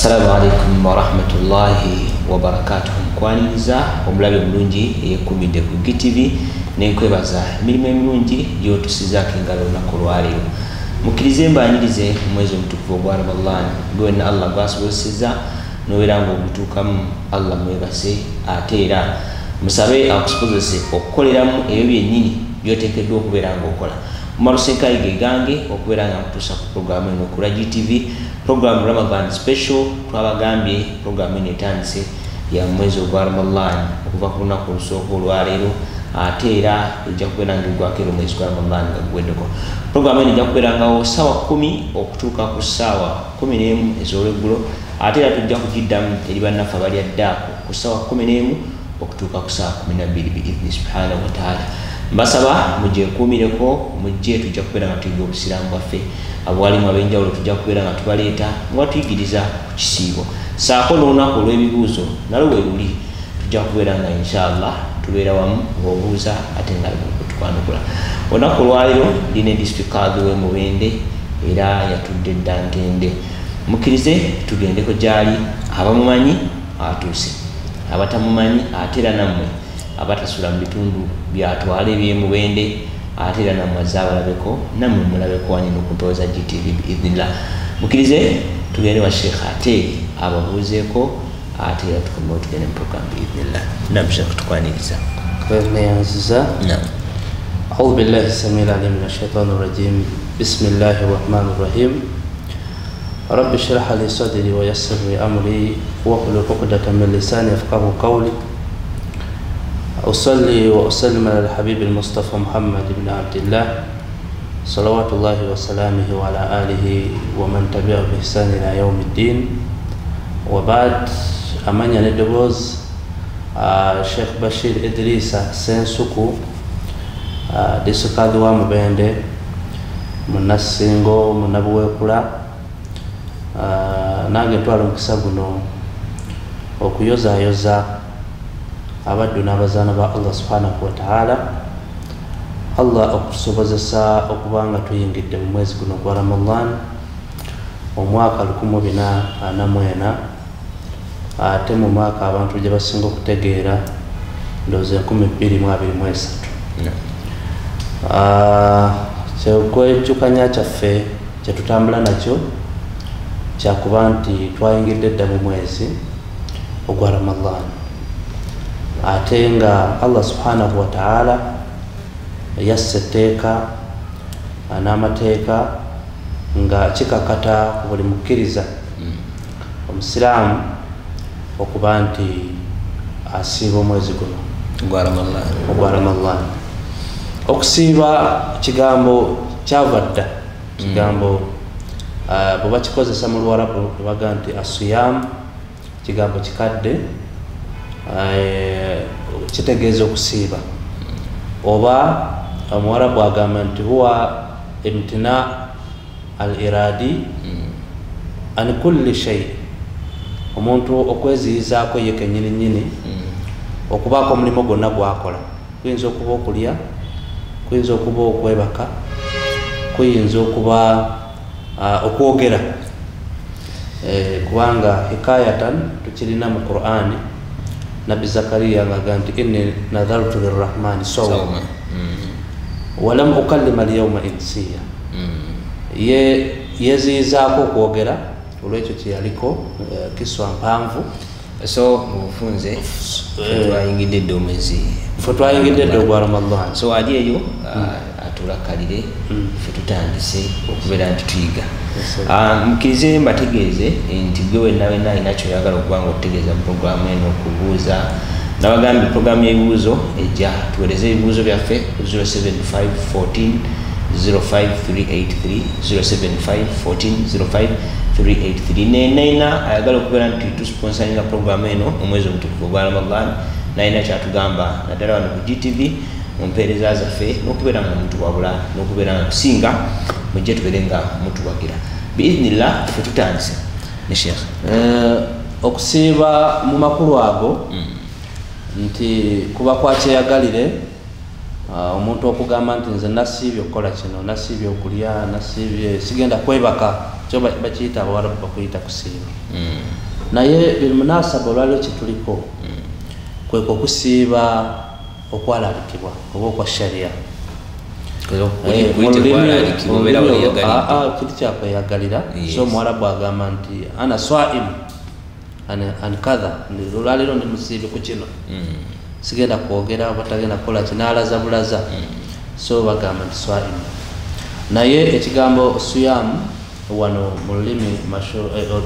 Assalamu alaikum wa rahmatullahi wa barakatuh. Kwaniriza omulabe mulungi eyekumidde ku GTV nenkwebaza emirimu emirungi gyotusizako engalo olunaku olwaleero. Mukkirize mbaanirize omwezi omutukuvu ogwa Ramadan gwonna Allah gwasobozesezza n'obeera ng'ogutuukamu. Allah mwebase ate era musabe akusobozese okukoleramu ebyo byennyini byoteekeddwa okubeera ng'okola. Mumalusenkayi ge gange okubeera nga nkutuusa ku programu eno ku GTV program Ramadan special. Twabagambye programu eno etandise ya mwezi ogwa Ramadan okuva ku lunaku olusooka olwaleero ate era ejja kubeera ng'eggwako ero mwezi gwa Ramadan nga guweddeko. Programu eno ejja kubeerangawo ssaawa 10 okutuuka ku ssaawa 11 ez'olweggulo ate era tujja kugiddamu eri bannaffe abalya ddaako ku ssaawa 11 okutuuka ku ssaawa 12 biidhni subhanahu wa taala. Mbasaba mujekuumireko, mujje tujja kubeera nga tuyiga obusiraamu bwaffe. Abawalimu ab'enjawulo tujja kubeera nga tubaleeta nga tuyigiriza ku kisiibo. Saako n'olunaku olw'ebibuuzo nalwo bwe luli tujja kubeera nga inshallah tubeera wamu ng'obuuza ate nga tukwanukula. Olunaku olwaleero lina district card w'e Mubende era yatudde dda Ntende. Mukkirize tugendeko gy'ali, abamumanyi atuuse, abatamumanyi ate era nammwe abatasula mu bitundu byatwala eby'e Mubende ate era nammwe azaabalabeko nammwe mulabeko wanyina ku mpewo za GTV biidhnillah. Mukkirize tugende wa Sheikh ate ababuuzeeko ate era tukomewo tugende mu program biidhnillah. Naam Sheikh tukwaniriza. Naam. أعوذ بالله السميع العليم من الشيطان الرجيم. بسم الله الرحمن الرحيم. رب اشرح لي صدري ويسر لي أمري واحلل عقدة من لساني يفقهوا قولي. أصلي وأسلم على الحبيب المصطفى محمد بن عبد الله صلوات الله وسلامه وعلى آله ومن تبعه بإحسان إلى يوم الدين. وبعد أمانيا ندبوز شيخ بشير إدريس سنسوكو disukadwa Mubende munasingo munabuwekula nange twala omukisa guno okuyozayoza abaddu n'abazaana ba Allah subhanahu wa ta'ala. Allah okutusobozesa okubanga tuyingidde mu mwezi guno gwa Ramadan omwaka 1444 ate mu mwaka abantu gye basinga okutegeera ndowooza 2023. Kyekwejjukanya kyaffe kyetutambula nakyo kyakuba nti twayingidde dda mu mwezi ogwa Ramadan ate nga Allah subhanahu wa ta'ala yasse etteeka n'amateeka nga kikakata ku buli mukkiriza omusiraamu okuba nti asiiba omwezi guno ogwa Ramadan. Okusiiba kigambo kyava dda, kigambo bwe bakikozesa mu Luwarabu baga nti asiyam, kigambo kikadde kitegeeza okusiiba oba Omuwarabu agamba nti huwa imtina al-iradi an kulli shay, omuntu okweziyizaako ye kennyini nnyini okubaako omulimu gwonna gwakola. Kuyinza okuba okulya, kuyinza okuba okwebaka, kuyinza okuba okwogera kubanga hikayatan tukirina mu Qur'ani Nabi Zakariya ngaga nti inni nadhartu lirrahmani sawma walam ukallima alyawma insiya. Yeziyizaako okwogera olwekyo kyeyaliko kiswa mpanvu. So mufunze twayingidde dda omwezi ogwa Ramadan. So ali eyo atulakalire ffe tutandise okubeera nti tuyiga. Mukkirize mbategeeze nti gwe wenna alina kyoyagala okuba nga okutegeeza mu programu eno okubuuza. Nabagambye programu y'ebibuuzo ejja tuweereze ebibuuzo byaffe ku 07514 05383 07514 05383. Nena ayagala okubeera nti tusponsoringa programu eno omwezi omutukuvu ogwa Ramadan nalina kyatugamba naddala wano ku GTV mu mpeereza zaffe n'okubeera nga mutuwabula n'okubeera nga kusinga mujje tubeere nga mutuwagira biidhnillah. Ffe tutandise ne Sheikh okusiiba mu makulu ago nti kuba kwakyeyagalire omuntu okugamba nti nze nasiibye okukola kino, nasiibye okulya, nasiibye sigenda kwebaka, kyo bakiyita Abawarabu bakuyita kusiiba. Naye bilmunasaba olwaliro kituliko kweko okusiiba okwalalikibwa oba okwa sharia. Kiti kyakweyagalira. So Omuwarabu agamba nti ana swaimu an kadha, olwaliro ndi musiibe ku kino, sigenda kwogera oba tagenda kukola kinalaza bulaza. So bagamba nti swaimu. Naye ekigambo suyamu wano mu lulimi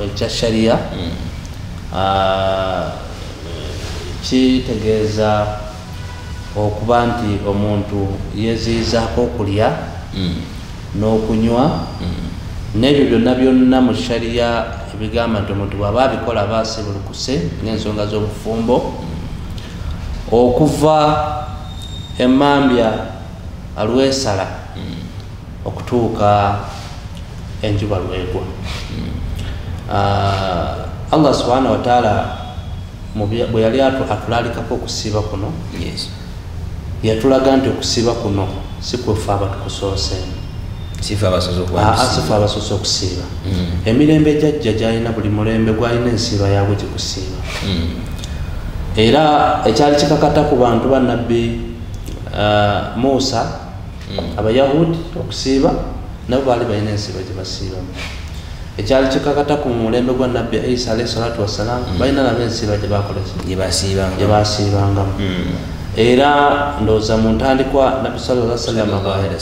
ekya sharia kitegeeza okuba nti omuntu yeziizaako okulya n'okunywa n'ebyo byonna byonna mu sharia ebigamba nti omuntu bw'aba abikola aba asibulukuse n'ensonga z'obufumbo, okuva emmambya alwesala okutuuka enjuba lwegwa. Allah subhanahu wa ta'ala bwe yali atulalikako okusiiba kuno, yatulaga nti okusiiba kuno si kwefe abatukusooseemu, sifa abasoose okusiiba. Emirembe ejjajja gyalina buli mulembe gwalina ensiiba yaabwe gikusiiba. Era ekyali kikakata ku bantu ba Nabbi Musa Abayahudi okusiiba, nabo baali balina ensiiba gye basiibamu. Ekyali kikakata ku mulembe gwa Nabbi Isa alayhi salatu wassalam, balina nabo ensiiba gye basiibangamu. Era ndowooza mu ntandikwa Nabbi sallallahu alaihi wasallam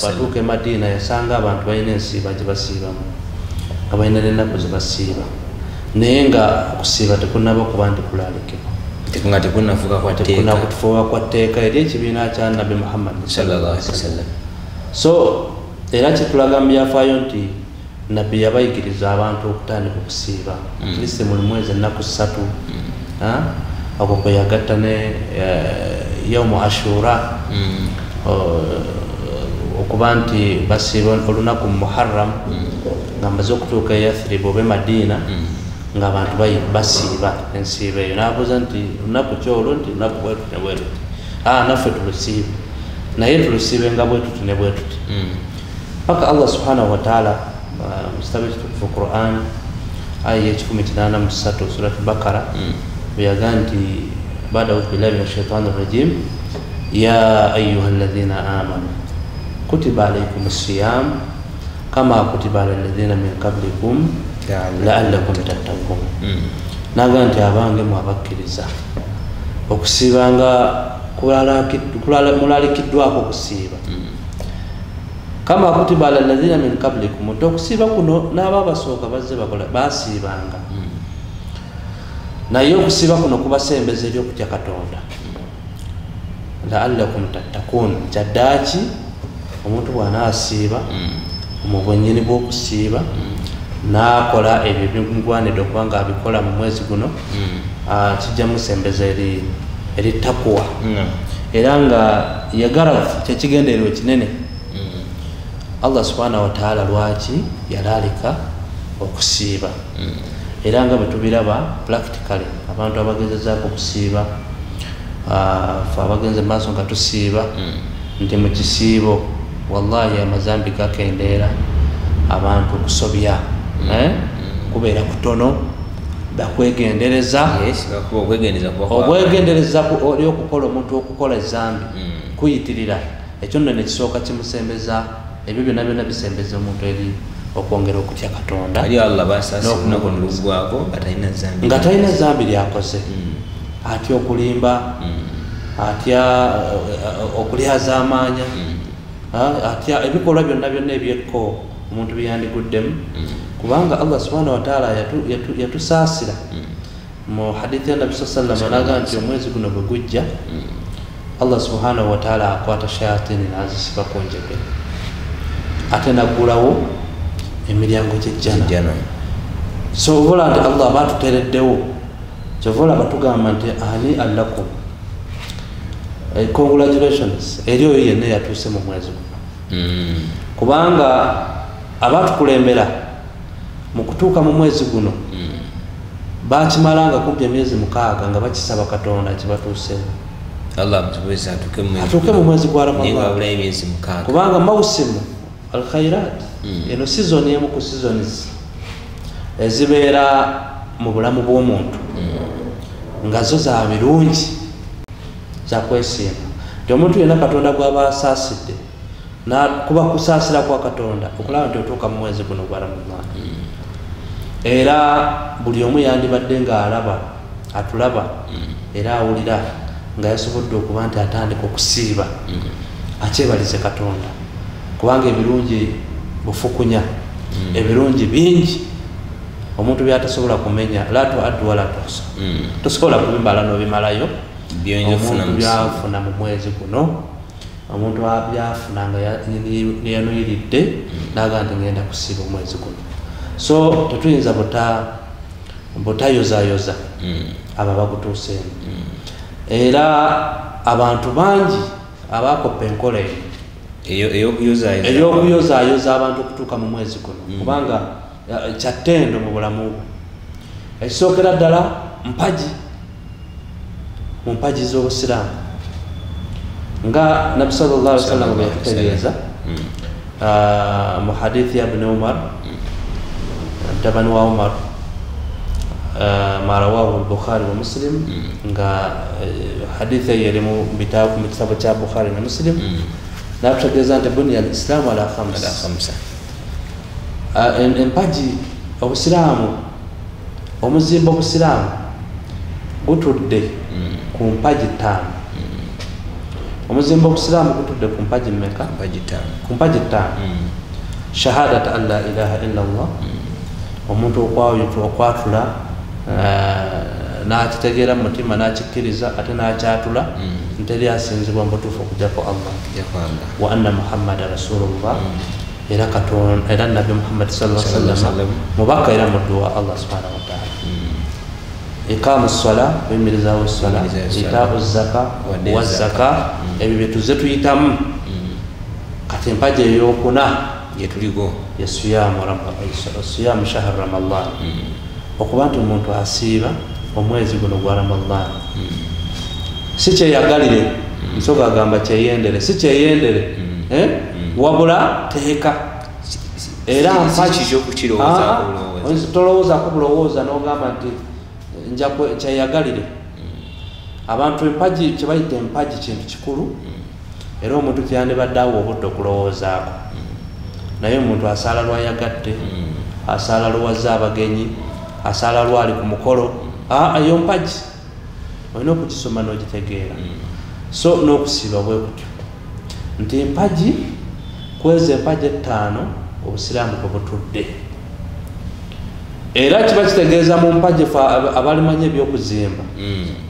batuuka e Madina yasanga abantu balina ensiiba gye basiibamu, nga balina n'ennaku ze basiiba, naye nga okusiiba tekunnaba kuba nti kulalikibwa, tekunakutufuuka kwa tteeka eri ekibiina kya Nabbi Muhammad sallallahu alaihi wasallam. So era kitulaga mu byafaayo nti Nabbi yabayigiriza abantu okutandika okusiiba kristo mu mwezi ennaku 3, ako kwe yagatta ne yawmu Ashura, okuba nti basiiba olunaku Muharram nga amaze okutuuka e Yathrib oba Madina nga abantu basiiba ensiiba eyo. N'abuuza nti olunaku kyolwo, nti olunaku bwetuti ne bwetuti. Naffe tulusiibe, naye tulusiibe nga bwetuti ne bwetuti. Paka Allah subhanahu wa ta'ala mu kitabu ekitukuvu Quran aya 183 surat Bakara beyaga nti baada a'udhu billahi minash shaitani rrajim ya ayyuhalladhina amanu kutiba alaykumus siyam kama kutiba alal ladhina min qablikum la'allakum tattaqun. Naga nti abange mwabakkiriza okusiibanga mulalikiddwako okusiiba kama kutiba alal ladhina min qablikum, okusiiba kuno n'aba basooka bazze bakola basiibanga, naye okusiiba kuno kubasembeza eri okutya Katonda. La'allakum tattaqun, kyaddaaki omuntu bw'anaasiiba mu bwennyini bw'okusiiba n'akola ebyo bimugwanidde okuba nga abikola mu mwezi guno, kijja musembeza eri takwa. Era nga yagala kyekigendererwa kinene Allah subhanahu wa ta'ala lwaki yalalika okusiiba. Era nga bwe tubiraba practically abantu abagezezaako okusiiba, fe abagenze maaso nga tusiiba, nti mu kisiibo wallahi amazambi gakendeera, abantu okusobya kubeera kutono, bakwegendereza obwegendereza oli okukola omuntu okukola ezambi kuyitirira. Ekyo nno nekisooka kimusembeza, ebyo byonna byonna bisembeza omuntu eri okwongera okutya Katonda nga talina zambi lyakoze, atya okulimba, atya okulyaza amaanya, atya ebikolwa byonna byonna ebyekko omuntu byandigguddemu, kubanga Allah subhanahu wa ta'ala yatusaasira mu hadithi ya Nabi sallallahu alaihi wasallam alaga nti omwezi guno bwe gujja Allah subhanahu wa ta'ala akwata shayatini n'azisiba ku njegere, ate naggulawo emiryango gy'ejjana. So obola nti Allah batuteereddewo, kyovola batugamba nti ani allakum, congratulations eri oyo yenna yatuuse mu mwezi guno, kubanga abatukulembera mu kutuuka mu mwezi guno bakimalanga kumpi emyezi 6 nga bakisaba Katonda kibatuuseewo. Allah mtuweza atuke mu mwezi gwa Ninga Ramadhan ula emyezi mukaaga kubanga mausimu alkhairat eno season emu ku seasons ezibeera mu bulamu bw'omuntu nga zo za birungi za kwesiima nti omuntu yenna Katonda gw'aba asaasidde kuba kusaasira kwa Katonda okulaba nti otuuka mu mwezi guno gwa Ramadhan era buli omu yandibadde ng'alaba atulaba era awulira nga yasobodde okuba nti atandika okusiiba akyebalize Katonda kubanga ebirungi bufukunya ebirungi bingi omuntu byatasobola kumenya la tuaddu wala tuhsa tosobola kubimala n'obimalayo omuntu byafuna mu mwezi guno omuntu byafuna nga yanuyiridde naga nti ngenda kusiiba omwezi guno so tetuyinza butayozayoza aba bagutuuseemu era abantu bangi abakopa enkola ey'okuyozaayoza abantu okutuuka mu mwezi guno kubanga kyattendo mu bulamu bwe ekisookera ddala mu mpaji z'obusiraamu nga Nabi sallallahu alaihi wasallam bwe yakutegeeza mu hadithi ya Ibn Umar mutabani wa Umar ma rawahu al-Bukhari wa Muslim nga hadithi eri mu kitabu kya Bukhari na Muslim nakutegeeza nti buniya al-Islamu ala khamsa empaji obusiraamu omuzimba obusiraamu gutudde ku mpaji 5 omuzimba obusiraamu gutudde ku mpaji mmeka? Ku mpaji 5 shahadat an la ilaha illa Allah omuntu okwatula n'akitegeera mu mutima n'akikkiriza ate n'akyatula nteri asinzibwa mutuufu okujjako Allah wa anna Muhammada rasulullah era Katonda era Nabi Muhammad sallallahu alaihi wasallam mubaka era muddu wa Allah subhanahu wa ta'ala ikamu ssala kuyimirizawo ssala itaabu zaka wa zaka ebyo bye tuzze tuyitamu kati empaji ey'okuna yetuligo siyamu shahar Ramadan okuba nti omuntu asiiba omwezi guno gwa Ramadan si kyeyagalire nsoga agamba kyeyendere si kyeyendere wabula teeka era tolowoozaako bulowooza n'ogamba nti nja kyeyagalire abantu empaji kyebayita empaji kintu kikulu era omuntu kyandibadde awo obudde okulowoozaako naye omuntu asaala lwayagadde asaala lwazze abagenyi asaala lwali ku mukolo eyo mpaji olina okugisoma n'ogitegeera so n'okusiiba bwe kutyo nti empaji kwezi empaji 5 obusiraamu kwe butudde era kiba kitegeeza mu mpaji abalimanya ebyokuzimba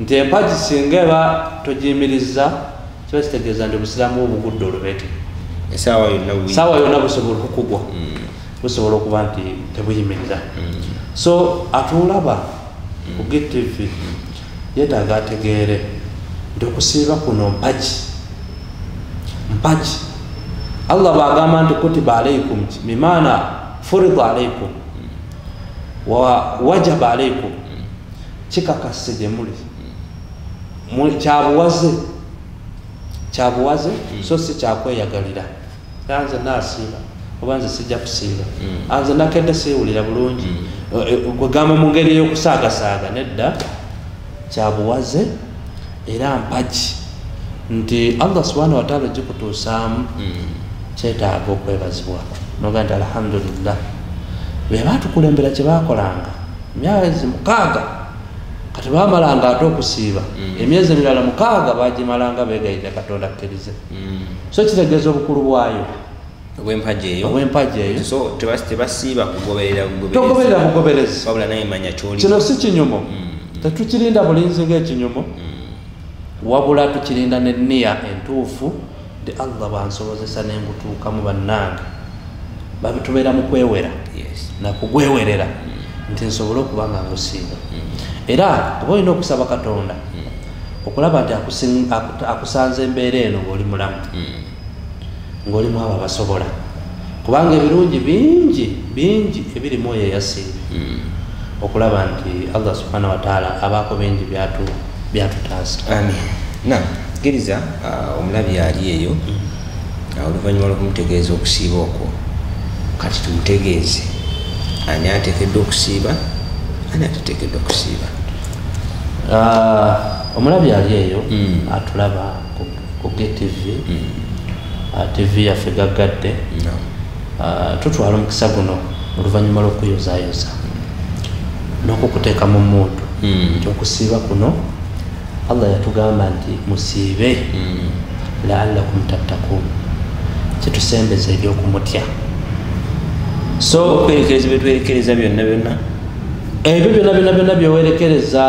nti empaji singa eba togiyimiriza kiba kitegeeza nti obusiraamu obugudde olubete saawa yonna busobola okugwa busobola okuba nti tebuyimirira so atulaba ku GTV yeetaaga ategeere nti okusiiba kuno mpaji Allah bagamba nti kutiba alaikum bimaana furida alaikum wa wajaba alaikum kikakase gye muli kyabuwaze so si kyakweyagalira nze nasiiba oba nze sijja kusiiba nze nakedde siwulira bulungi kwegamba mu ngeri ey'okusaagasaaga nedda kyabuwaze era mpaji nti Allah subhanahu wa ta'ala gikutuusaamu kyetaaga okwebazibwa noga nti alhamdulillah be baatukulembera kye baakolanga emyezi 6 kati baamalanga ate okusiiba emyezi emirala 6 bagimalanga beegayirira Katonda akkirize so kitegeeza obukulu bwayo obw'empaji eyo so tebasiiba togoberera bugoberezi wabula naye manya kyoli kino si kinyumo tetukirinda bulinzi ng'ekinyumo wabula tukirinda n'enniya entuufu nti Allah bansobozesa nengutuukamu bannange babitubeera mu kwewera nakugwewerera nti nsobole okuba nga ngusiiba era oba olina okusaba Katonda okulaba nti akusanze embeera eno ng'oli mulamu ng'olimu abo abasobola kubanga ebirungi bingi ebirimu oyo eyasiibe okulaba nti Allah subhanahu wa ta'ala abaako bingi byatutaasa amin sikiriza omulabi ali eyo oluvannyuma lw'okumutegeeza okusiiba okwo kati tumutegeeze ani ateekeddwa okusiiba ani atateekeddwa okusiiba. Omulabi ali eyo atulaba ku GTV TV yaffe gaggadde tutwala omukisa guno oluvannyuma lw'okuyozaayoza n'okukuteeka mu muntu nti okusiiba kuno Allah yatugamba nti musiibe la'allakum tattaqun, kitusembeza ebyokumutya. So okwerekereza byetwerekereza byonna ebyo byonna byewerekereza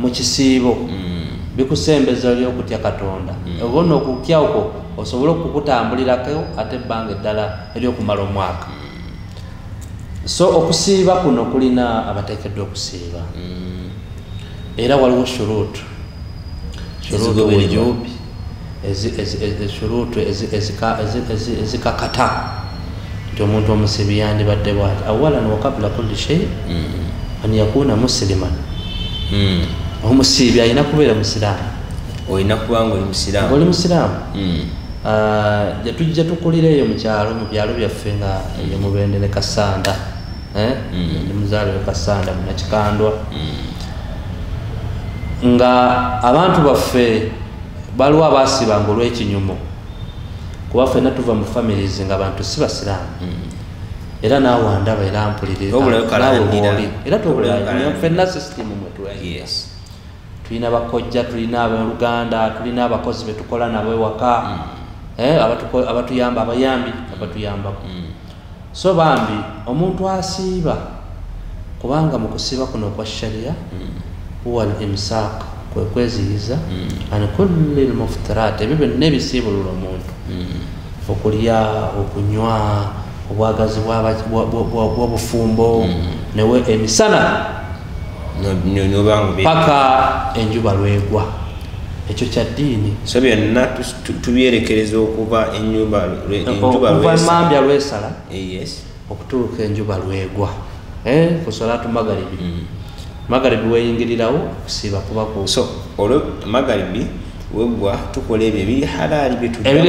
mu kisiibo bikusembeza oli okutya Katonda. Obona okutya okwo osobola okukutambulirako ate ebbanga eddala eryokumala omwaka. So okusiiba kuno kulina abateekeddwa okusiiba era waliwo shuruutu wujubi shuruutu ezikakata nti omuntu omusibi yandibadde bwati. Awalan wa qabla kulli shay an yakuna musliman, omusibi alina kubeera musiraamu. olina kubanga oli musiraamu. Oli musiraamu. Tujja tukulira eyo mu byalo byaffe nga ye Mubende ne Kasanda, ndi muzaale we Kasanda Munakikandwa, nga abantu baffe baliwo abaasibanga olw'ekinyumo kuba ffenna tuva mu families nga abantu si basiraamu. Era naawe wandaba era mpuliriza era tobulanya ffenna system mwe tulagira. Tulina bakojja, tulina abaluganda, tulina abakozi betukola nabo ewaka, abatuyamba, abayambi abatuyambako. So bambi omuntu asiiba kubanga mu kusiiba kuno kwa sharia huwa al-imsak, kwe kweziyiza an kulli al-muftarat, ebyo byonna ebisiibulula omuntu, okulya, okunywa, obwagazi bw'obufumbo, newe emisana paka enjuba lwegwa. Ekyo kya ddiini. So byonna tubyerekereza okuva enjuba emambya lwesala okutuuka enjuba lwegwa ku salatu magaribi. Magaribi weyingirirawo okusiiba kuba ku. So olwo magaribi wegwa tukola ebyo ebiri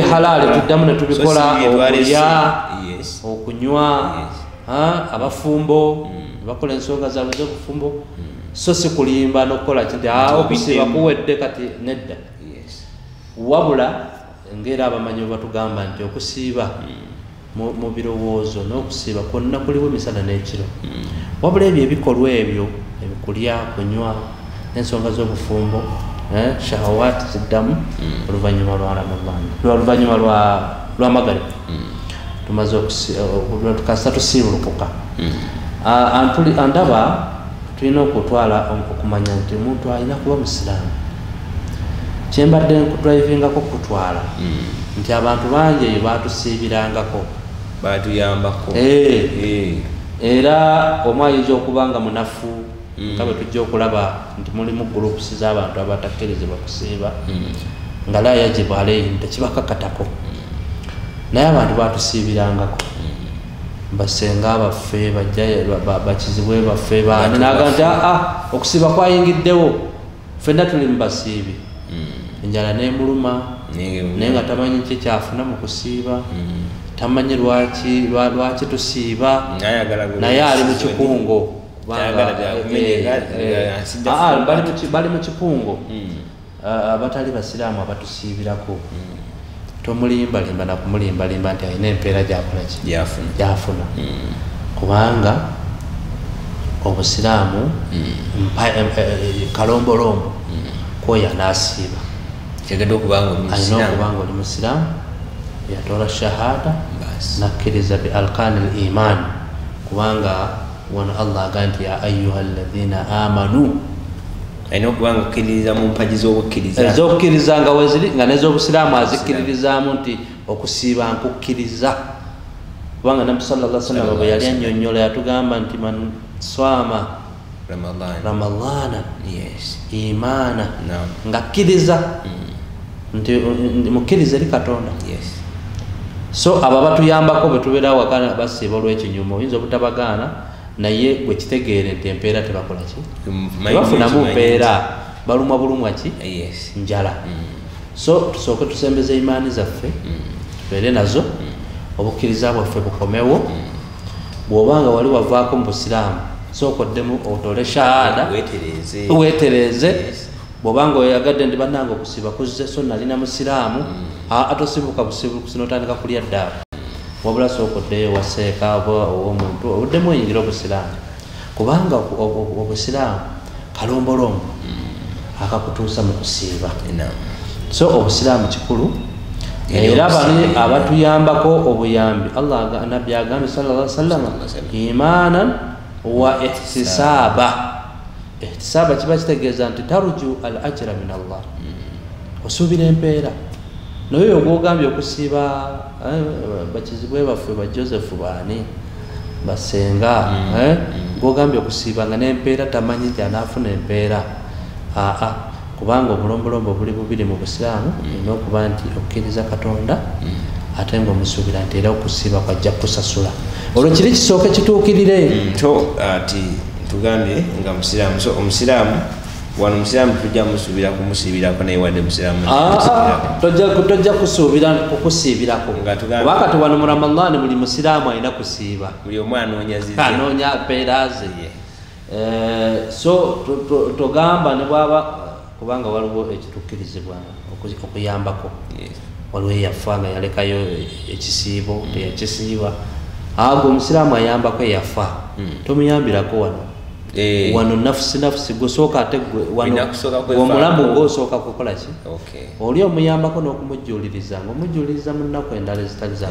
halaali tuddamu ne tubikola, okulya, okunywa, abafumbo bakola ensonga zaabwe z'obufumbo. So si kulimba n'okukola kinti okusiiba kuwedde kati nedda. Wabula ng'era abamanyi bwe batugamba nti okusiiba mu birowoozo n'okusiiba kwonna kuliwo emisana n'ekiro. Wabula ebyo ebikolwa ebyo ebikulya, kunywa n'ensonga z'obufumbo shahawaati ziddamu oluvannyuma lwa Ramadhan, oluvannyuma lwa magaribi tumaze tukasa tusiibulukuka. Andaba tulina okutwala okumanya nti omuntu alina kuba musiraamu. Kyembadde nkudrivingako kutwala nti abantu bangi eyo baatusiibirangako, baatuyambako, era omu ayinza okuba nga munafu nga bwe tujja okulaba nti mulimu groups z'abantu abatakkirizibwa kusiiba nga la yajibu alayhim, tekibakakatako. Naye abantu baatusiibirangako, basenga baffe, bakizibwe baffe baani, naga nti okusiiba kwayingiddewo, ffenna tuli mu basiibi. Enjala n'emuluma naye nga tamanyi ki kyafuna mu kusiiba, tamanyi lwaki tusiiba, naye ali mu kikungo. Bali mu kikungo abatali basiraamu abatusiibirako. Tomulimbalimba nakumulimbalimba nti alina empeera gyafuna, kubanga obusiraamu kalombolombo kwoyo anaasiiba. Alina okubanga oli musiraamu, yatoola shahada, nakkiriza bi alkaani al-iman, kubanga wano Allah agamba nti ya ayyuha alladhina amanu, alina okubanga okkiririza mu mpagi z'okukkiriza nga weziri nga n'ez'obusiraamu azikkiririzaamu nti okusiiba nkukkiriza. Kubanga Nabbi sallallahu alaihi wasallam bwe yali annyonnyola yatugamba nti man swama ramadana imaana, nga akkiriza nti mukkiriza eri Katonda. So abo batuyambako bwe tubeera awakana basiiba olw'ekinyumo, oyinza obutabagaana naye gwe kitegeere nti empeera tebakola ki, tebafunamu mpeera, balumwa bulumwa ki, njala. so tusooke tusembeze imaani zaffe tubeere nazo obukkiriza bwaffe bukomewo bw'obanga wali wavaako mu busiraamu sooka oddemu otole shahada weetereeze bw'obanga oyagadde ndi bannange okusiiba kuzze so nalina musiraamu atosibuka busibukusi n'otandika kulya ddaabu wabula sooka oddeyo waseeka oba owomuntu obuddemu oyingira obusiraamu kubanga obusiraamu kalombolombo akakutuusa mu kusiiba so obusiraamu kikulu era bali abatuyambako obuyambi Allah nabbi agambye sallallahu alaihi wasallam imanan wa ihtisaba kiba kitegeeza nti tarju al ajra min Allah osuubira empeera naye ogwogambye okusiiba bakizibwe baffe ba Joseph baani basenga gwogambye okusiiba nga n'empeera tamanyi nti anaafuna empeera kubanga obulombolombo buli bubiri mu busiraamu olina okuba nti okkiriza Katonda ate nga omusuubira nti era okusiiba kwajja kusasula olwo kiri kisooke kituukirire ati tugambye nga musiraamu so omusiraamu wano omusiraamu tujja musuubira kumusiibirako naye wadde musiraamu tojja kusuubira kukusiibirako kuba kati wano mu Ramadani buli musiraamu alina kusiiba buli omu anoonya mpeera ze so togamba ne bwaba kubanga waliwo ekituukirizibwa okuyambako waliwo eyafa nga yalekayo ekisiibo teyakisiiba agwo omusiraamu ayambako eyafa tomuyambirako wano nafusi gusooka ate omulamu gosooka kukola ki oli omuyambako n'okumujjuuliriza ngaomujjuuliriza mu nnaku endala ezitali za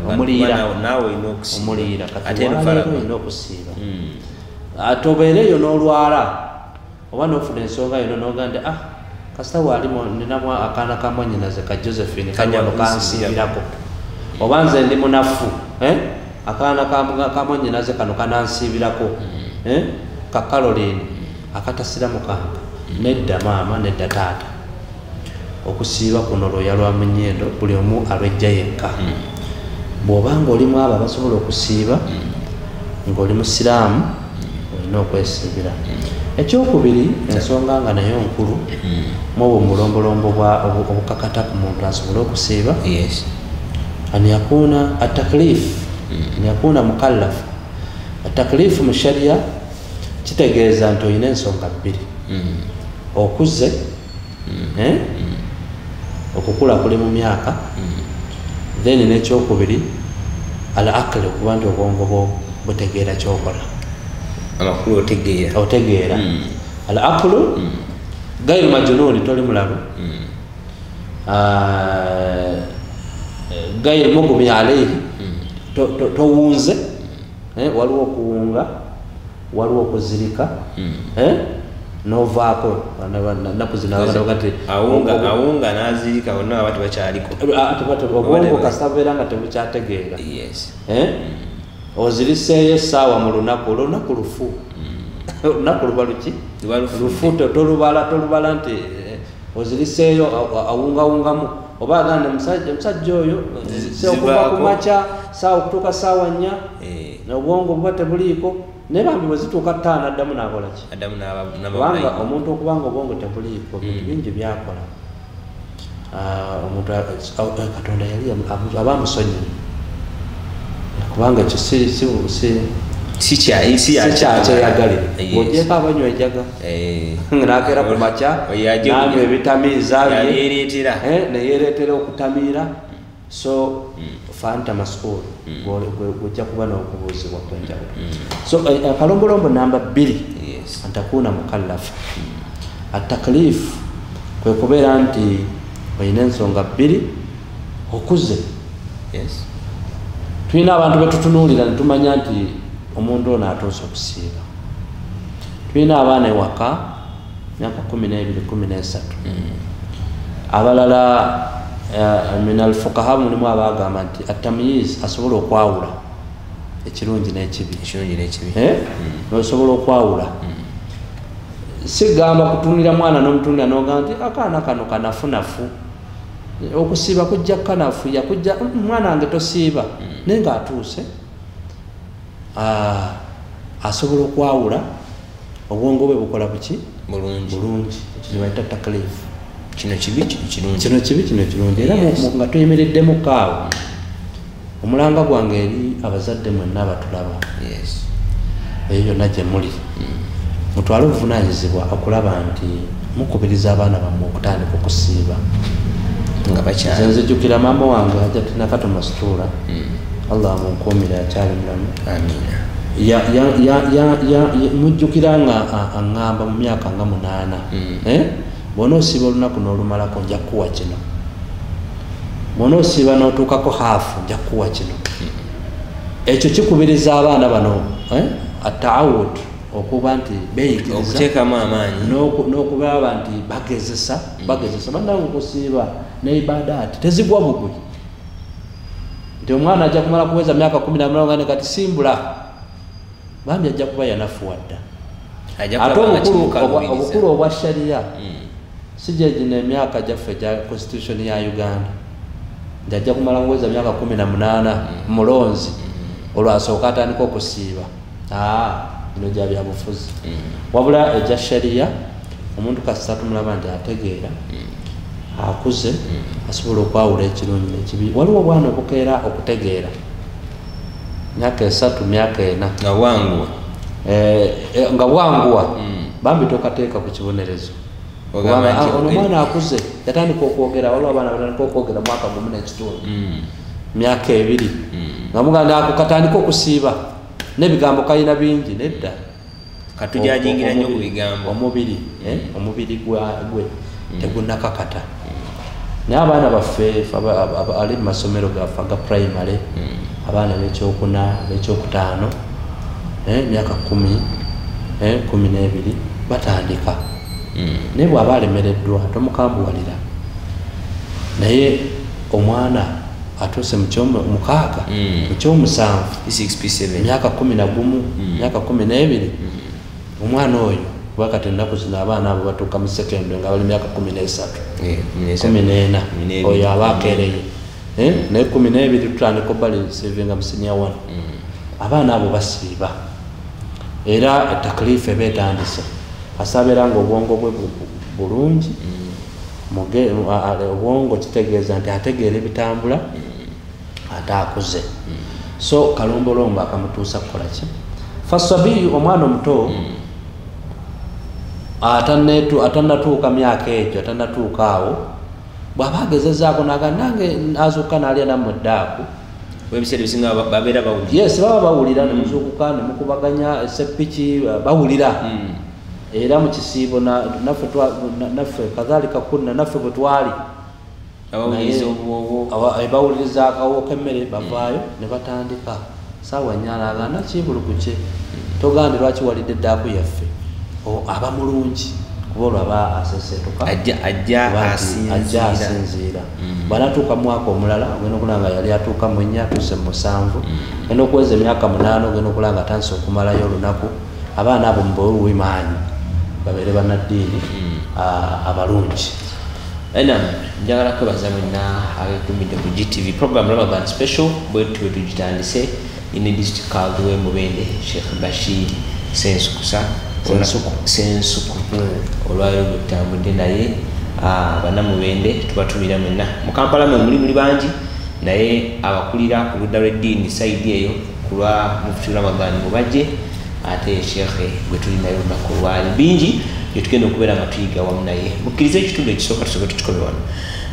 omuliira kati waleero olina okusiiba ate obeereeyo n'olwala oba n'ofuna ensonga yonna n'ogamba kasita waalimu ninamu akaana ka mwannyinaze ka Josephine kanyano kansiibirako oba nze ndi munafu akaana ka mwannyinaze kano kanansiibirako ka Caroline akatasiramu kange nedda maama nedda taata okusiiba kuno lwoya lwa munnyindo buli omu alwejja yekka bw'obanga olimu abo abasobola okusiiba ng'oli musiraamu olina okwesiibira ekyokubiri ensonga nga nayo nkulu muobwo mulombolombo obukakata ku muntu asobole okusiiba an yakuna ataklif an yakuna mukallaf ataklif mu sharia kitegeeza nti olina ensonga bbiri okuze okukula kuli mu myaka then n'ekyokubiri al aql okuba nti obwongo bwo butegeera kyokola amakulu otegeera al aqlu gairu majnun toli mulalu gairu mugumi alayhi towunze waliwo okuwunga waliwo okuzirika novaako naku zinagati awunga nazirika bonna abati bakyaliko obwongo kasitabeera nga tebukyategeera oziriseeyo essaawa mu lunaku olunaku lufu olunaku luba luki lufu tolubala nti oziriseeyo awungawungamu oba aganda omusajja oyo okuva ku makya saawa okutuuka saawa 4 obwongo buba tebuliiko naye bambi bwe zituuka 5 addamu n'akola ki kubanga omuntu okubanga obwongo tebuliiko bintu bingi byakola omuntu Katonda yali aba musonyiwe kubanga ekyo si kyakyeyagale ogyeko abanywa ejaga nakeera ku makya nanywa ebitamiiza neyereetera okutamiira so fanta maskul gwojja kuba n'okubuuzibwa kwenjawulo so akalombolombo namba 2 antakuna mukallafa ataklif kwe kubeera nti olina ensonga 2 okuze tulina abantu betutunuulira netumanya nti omuntu ono atuuse okusiiba tulina abaana ewaka myaka 12-13 abalala min alfuqaha mulimu abagamba nti atamyiz asobola okwawula ekirungi n'ekibi nosobola okwawula sigamba kutunira mwana n'omutunira n'ogamba nti akaana kano kanafunafu okusiiba kujja kanafu yakujja mwana wange tosiiba naye nga atuuse asobola okwawula obwongo bwe bukola buki bulungi ekyo baita taklif kino kibi kirungi kino kibi kino kirungi era nga tuyimiriddemu kaawo omulanga gwange eri abazadde mwenna abatulaba eyo yonna gye muli mutwale obuvunaanyizibwa okulaba nti mukubiriza abaana bammwe okutandika okusiiba nga bakyali nzijjukira maama wange ajja tinakatomasutuula allah amunkuumire akyali mulamu mujjukira nga aŋŋamba mu myaka nga 8 bw'ona osiiba olunaku n'olumalako nja kuwa kino bw'ona osiiba n'otuukako haafu nja kuwa kino ekyo kikubiriza abaana bano ataawud okuba nti beeyigiriza okuteekamu amaanyi n'okulaba nti bagezesa bannange okusiiba ne ibadaati tezigwa bugwi nti omwana ajja kumala kuweza myaka 18 kati simbula bambi ajja kuba yanafuwa dda ate obukulu obwa shariya si gyegino emyaka gyaffe gya constitution ya Uganda nti ajja kumala kuweza myaka 18 mulonzi olwasooka atandika okusiiba bino gya byabufuzi wabula egya shariya omuntu kasita tumulaba nti ategeera akuze asobola okwawula ekirungi n'ekibi waliwo obwana obukeera okutegeera myaka 3 myaka 4 nga bwanguwa bambi tokateeka ku kibonerezo ono mwana akuze yatandika okwogera waliwo abaana batandika okwogera mwaka 1.5 myaka 2 nga muganda ako katandika okusiiba n'ebigambo kalina bingi nedda katujajingira nnyo ku bigambo omubiri gwe tegunnakakata naye abaana baffe ali mu masomero gaffe aga primary abaana b'ekyokuna b'ekyokutaano myaka 10-12 batandika naye bw'aba alemereddwa tomukambuwalira naye omwana atuuse mu kyomukaaga mu kyomusanvu myaka 11 myaka 12 omwana oyo wakati ennaku zino abaana abo batuuka mu secondary nga bali myaka 13 14 oyo aba akereye naye 12 tutandika bali sevinga mu senior 1 abaana abo basiiba era taklifu eba etandise asabeera nga obwongo bwe bulungi obwongo kitegeeza nti ategeera ebitambula ate akuze so kalombolombo akamutuusa kukola ki fasabiyu omwana omuto atannatuuka myaka egyo atannatuuka awo bw'aba agezezaako naga nange azuuka n'alya nammwe eddaaku ebiseera ebisinga babeera bawulira yes baba bawulira nemuzuukuka nemukubaganya esepiki bawulira era mu kisiibo naffe kadhalika kunna naffe bwe twali bawuliriza akawo k'emmere bavaayo ne batandika saawa nnyana aganda kibulukuke togande lwaki walidde eddaaku yaffe aba mulungi kuba olwo aba asesetuka ajja asinziira bwanatuuka mwaka omulala ogenda okulanga yali atuuka mu 4 atuuse mu 7 genda okuweza emyaka 8 ogenda okulanga atandise okumalayo olunaku abaana abo mubawewe maanyi babeere bannaddiini abalungi njagala kwebaza mwenna abekumidde ku GTV program Ramadan special bwetu tugitandise ine district kalduwe Mubende Sheikh Bashir sensuku olwayo lutambudde naye bannamubende tubatumira mwenna mu Kampala muli bangi naye abakulira ku ludda lw'eddiini saidi eyo ku lwa mufti Ramadan mubajje ate shekhe gwe tuli naye olunaku olwali bingi byetugenda okubeera nga tuyiga wamu naye mukkirize ekitundu ekisooka tusooke tukikome wano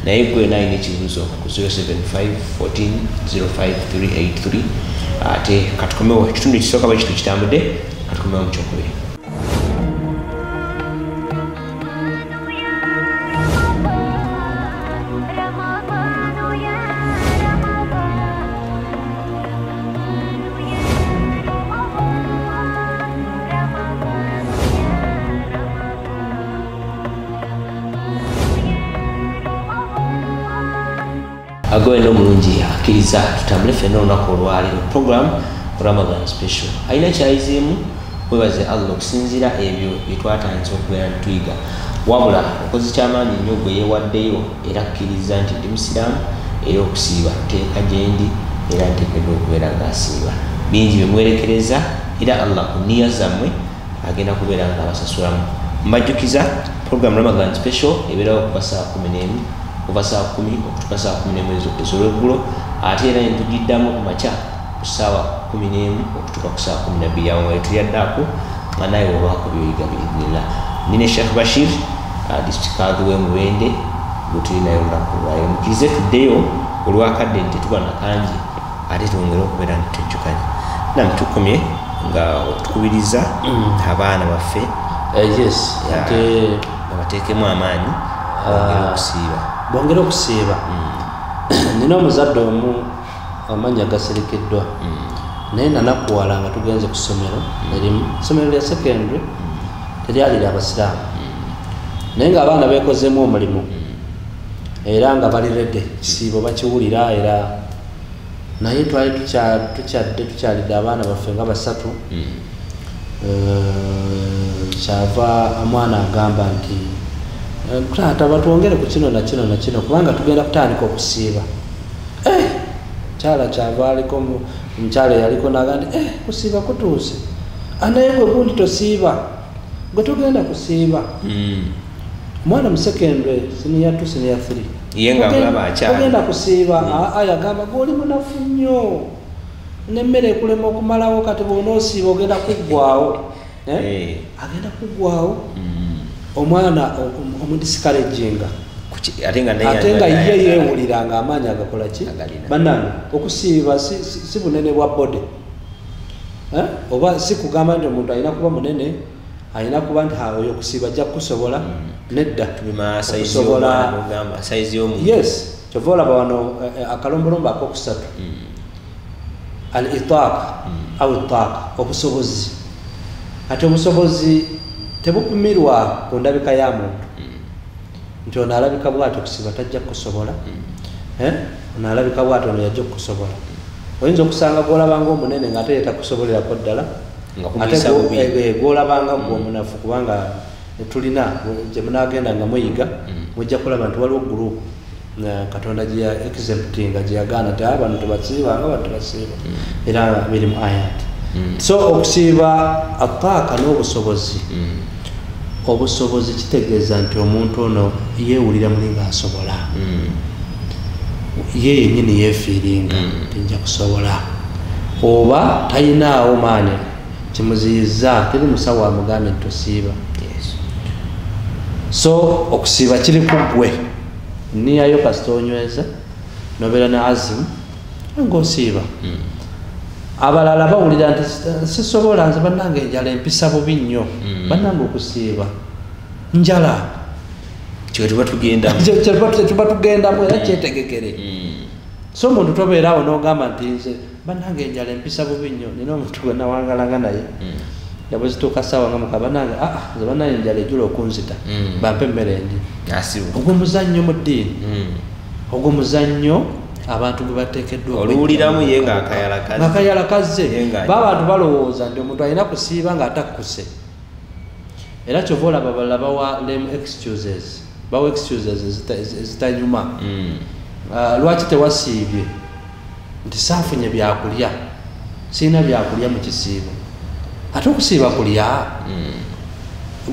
naye gwe nalina ekibuuzo ku 075-14-05-383 ate katukomewo ekitundu ekisooka bwe kitu kitambudde katukomewo mu kyokubiri. Agwenda omulungi akkiriza tutambule ffenna olunaku olwaliro program Ramadan special ayina kyayizeemu webaze Allah okusinziira ebyo byetwatandise okubeera nituyiga wabula okozi kyamaanyi nnyo gwe yeewaddeyo era akkiriza nti ndi musiraamu era okusiiba teeka gyendi era nteekeddwa okubeera ng'asiiba bingi bimwerekereza era Allah ku nniya zammwe agenda kubeera ng'abasasulamu mbajjukiza program Ramadan special ebeerawo kuva saa 11 kuva saa 10 okutuuka saa 11 ez'olweggulo ate era netugiddamu ku makya ku ssaawa 11 okutuuka ku saa 12 awo nga tuyaddaako nga naye obaako byoyiga biidinillah. Nine Sheikh Bashir district kadhi w'Emubende gwe tulinayo olunaku lwayo mukirize tuddeyo olwakadde nti tuba nakangi ate twongere okubeera ntitujjukanye namutukomye nga tukubiriza abaana baffe yes bateekemu amaanyi bongere okusiiba. Nina omuzadde omu amanya gaserekeddwa naye nanakuwala nga tugenze ku ssomero erimu ssomero lya secondary teryali lya basiraamu naye nga abaana beekozeemu omulimu era nga bali redde kisiibo bakiwulira era naye twali tukyalidde abaana baffe nga basatu. Kyava omwana agamba nti taata batwongere ku kino na kino na kino kubanga tugenda kutandika okusiiba. Kyala kyava aliko omukyala yaliko nagamba nti kusiiba kutuuse naye gwe gundi tosiiba gwe tugenda kusiiba. Mwana mu secondary senior 2 senior 3 ogenda kusiiba yagamba gwe oli munafu nnyo nemmere ekulema okumalawo kati bw'onoosiiba ogenda kuggwawo agenda kuggwawo. Omwana omudiscouraginga ate nga ye yeewulira nga amaanyi agakola ki bannange okusiiba si bunene bwa bode oba si kugamba nti omuntu alina kuba munene alina kuba nti oyo okusiiba ajja kusobola nedda yes kyova olaba wano akalombolombo akokusatu al itaaka au itaaka obusobozi. Ate obusobozi tebupimirwa ku ndabika ya muntu nti ono alabika bwati okusiiba tajja kusobola ono alabika bwati ono yajja okusobola. Oyinza okusanga gwolabanga omunene nga ate yetakusobolerako ddala ate gwolabanga gwomunafu kubanga tulina gye munagenda nga muyiga mujja kulaba nti waliwo gurupu Katonda gye exemptinga gye yagaana nti bano tebasiibanga bano tebasiiba era biri mu ayat. So okusiiba ataaka n'obusobozi obusobozi kitegeeza nti omuntu ono yeewulira muli ng'asobola ye yennyini yeefiiringa nti nja kusobola oba talinaawo maanyi kimuziyiza teri musawo amugambe nti tosiiba. So okusiiba kiri ku ggwe niyayo kasita onyweza nobeera ne azimu ng'osiiba. Abalala bawulira nti sisobola nze bannange enjala empisa bubi nnyo bannange okusiiba njala kyetuba tugendamu era kyetegekere. So omuntu tobeeraawo n'ogamba nti nze bannange enjala empisa bubi nnyo nina omuntu gwe nawangalanga naye nga bwe zituuka ssaawa nga muka bannange nze bannange enjala ejjula okunzita bampe emmere endi. Ogwo muzannyo mu ddiini ogwo muzannyo abantu gwe bateekeddwa oluwuliramu ye ng'akayala kazze abantu balowooza nti omuntu alina kusiiba ng'atakkuse era kyova olaba balala bawa lem excuses bawa excuses ezitanyuma. Lwaki tewasiibye nti saafunye byakulya sirina byakulya mu kisiibo. Ate okusiiba kulya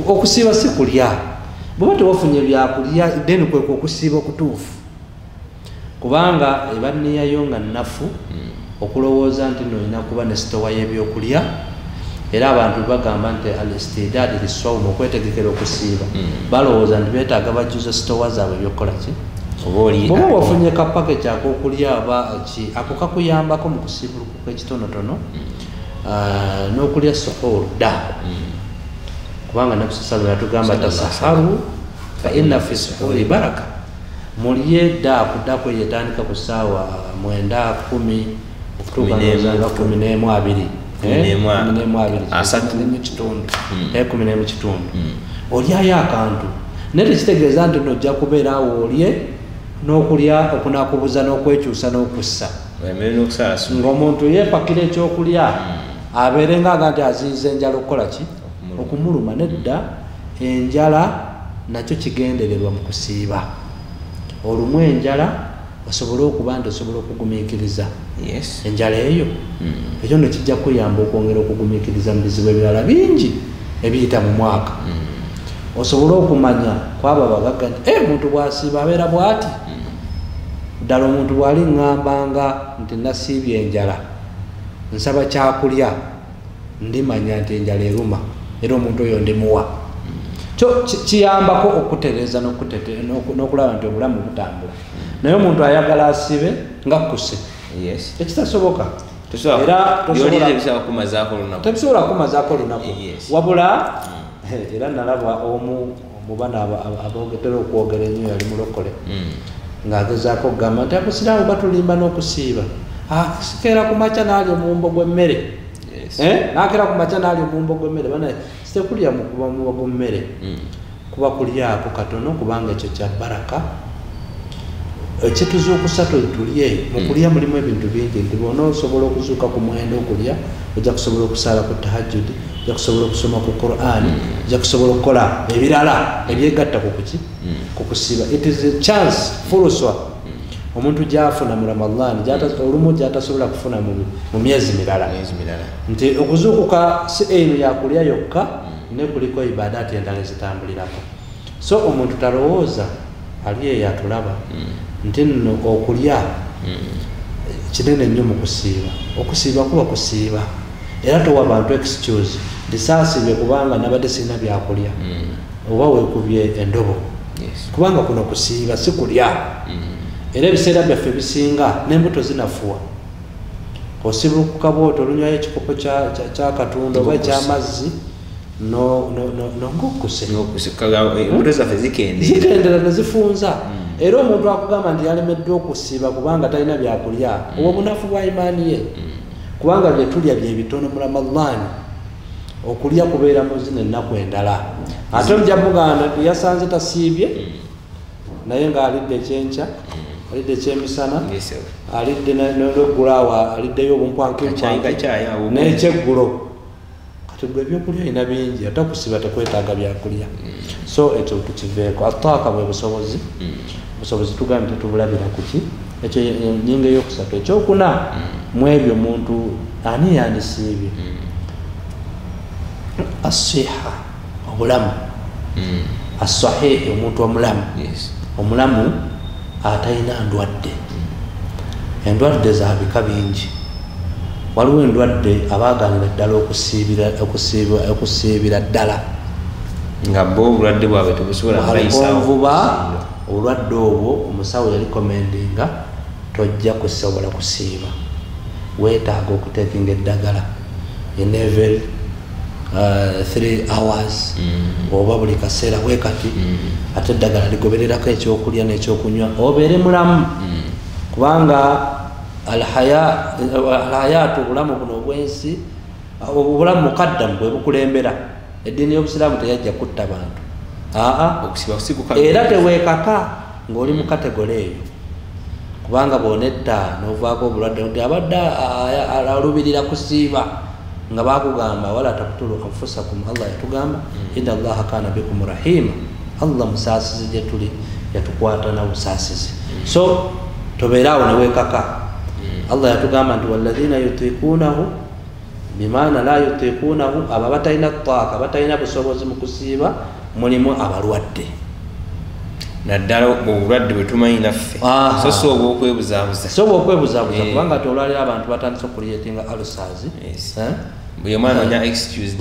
okusiiba si kulya bw'oba tewafunye byakulya then kwekwo okusiiba okutuufu kubanga ebanniyayo nga nnafu okulowooza nti noolina kuba ne sitowa y'ebyokulya era abantu bagamba nti al-istidad lisawm okwetegekera okusiiba balowooza nti beetaaga bajjuze sitowa zaabwe ebyokukola ki bw'oba wafunye kapaketi akokulya ako kakuyambako mu kusiibulukuka ekitonotono n'okulya suhur dda kubanga nakusasalo yatugamba tasaharu fa inna fi suhuri baraka mulye ddaku ddaku yetandika ku ssaawa 9 10 okutuuka nozanga 11 11 olyayo akantu naye tekitegeeza nti nojja kubeeraawo olye n'okulya okunakubuza n'okwekyusa n'okussa ng'omuntu yeepakira ekyokulya abeere ngaaga nti aziyiza enjala okukola ki okumuluma. Nedda enjala nakyo kigendererwa mu kusiiba. Olumu enjala osobole okuba nti osobola okugumiikiriza enjala eyo ekyo ne kijja kuyamba okwongera okugumiikiriza mu bizibu ebirala bingi ebiyita mu mwaka. osobola okumanya kwabo abagagga nti omuntu bwasiiba abeera bw'ati. Ddala omuntu bw'ali ŋŋambanga nti nasiibye enjala nsaba kyakulya ndimanya nti enjala eruma era omuntu oyo ndimuwa. Kyo kiyambako okutereeza n'okulaba nti obulamu butambula. Naye omuntu ayagala asibe nga kkuse ekitasoboka era tebisobola kumazaako lunaku wabula era nalaba omu mu bana abogetera okwogera ennyo yali mulokole ng'agezaako okugamba nti abasiraamu batulimba n'okusiiba. Sikeera ku makya n'alya omuwumbo gw'emmere n'akeera ku makya n'alya omuwumbo gw'emmere bana sitekulya mukuba muwumbo gw'emmere kuba kulyako katono kubanga ekyo kya baraka. Ekituzuukusa tulye mu kulya mulimu ebintu bingi nti bw'ona osobola okuzuuka ku mwenda okulya ojja kusobola okusaala ku tahajjudi, ojja kusobola okusoma ku Qur'an, ojja kusobola okukola ebirala ebyegatta ku kusiiba. It is a chance fuluswa omuntu gy'afuna mu Ramadan olumu gy'atasobola kufuna mu myezi mirala nti okuzuukuka si eno yakulya yokka ne kuliko ibadaati endala ezitambulirako. So omuntu talowooza ali eyo atulaba nti nno okulya kinene nnyo mu kusiiba. Okusiiba kuba kusiiba era towa bantu excuse lisaasibe kubanga nabadde sirina byakulya oba weekubye endobo kubanga kuno kusiiba si kulya. Era ebiseera byaffe bisinga n'embuto zinafuwa. Osibuka ku kabooto olunywayo ekikopo kya katunda oba eky'amazzi n'okukkuse embuto zaffe zikendera ne zifunza. Era omuntu akugamba nti yalemeddwa okusiiba kubanga talina byakulya obwo bunafu bwa imaani ye kubanga bye tulya bye bitono mu Ramadan. Okulya kubeera mu zino ennaku endala. Ate ojja muganda nti yasanze tasiibye naye ng'alidde ekyenkya alidde ekyemisana alidde n'olweggulaawo aliddeyo obumpwankimpwanki n'ekyeggulo. Kati gwe ebyokulya alina bingi ate okusiiba tekwetaaga byakulya. So ekyo tukiveeko. Ataaka bwe busobozi tugambye tetubulabira kuki ekyo nyinga eyokusatu. Ekyokuna mu ebyo omuntu ani yandisiibye asiha obulamu asahihi omuntu omulamu atalina ndwadde. Endwadde za bika bingi. Waliwo endwadde abaaganira ddala okusiibira ddala nga bo obulwadde bwabwe tebusobola nvuba. Obulwadde obwo omusawo yali komendinga tojja kusobola kusiiba, weetaaga okuteekinga eddagala enevel 3 hours oba buli kaseera bwekati. Ate eddagala ligobererako ekyokulya n'ekyokunywa obeere mulamu kubanga alhayaatu obulamu buno obwensi obulamu mukaddamu bwe bukulembera. Eddiini y'Obusiraamu teyajja kutta bantu era teweekaka ng'oli mu kategole eyo kubanga bw'onetta n'ovaako obulwadde nti abadde alubirira kusiiba nga bakugamba wala taqtulu anfusakum. Allah yatugamba inna Allaha kaana bikum rahima. Allah musaasizi gye tuli yatukwata na busaasizi. So tobeeraawo ne weekaka. Allah yatugamba nti walladhina yutiikuunahu bimaana la yutiikuunahu abo batalina taaka batalina busobozi mu kusiiba mulimu abalwadde naddala obulwadde bwe tumanyi naffe so oba okwebuzaabuza kubanga tolwalira abantu batandise okuliyetinga alusazi buli omwana onya excuse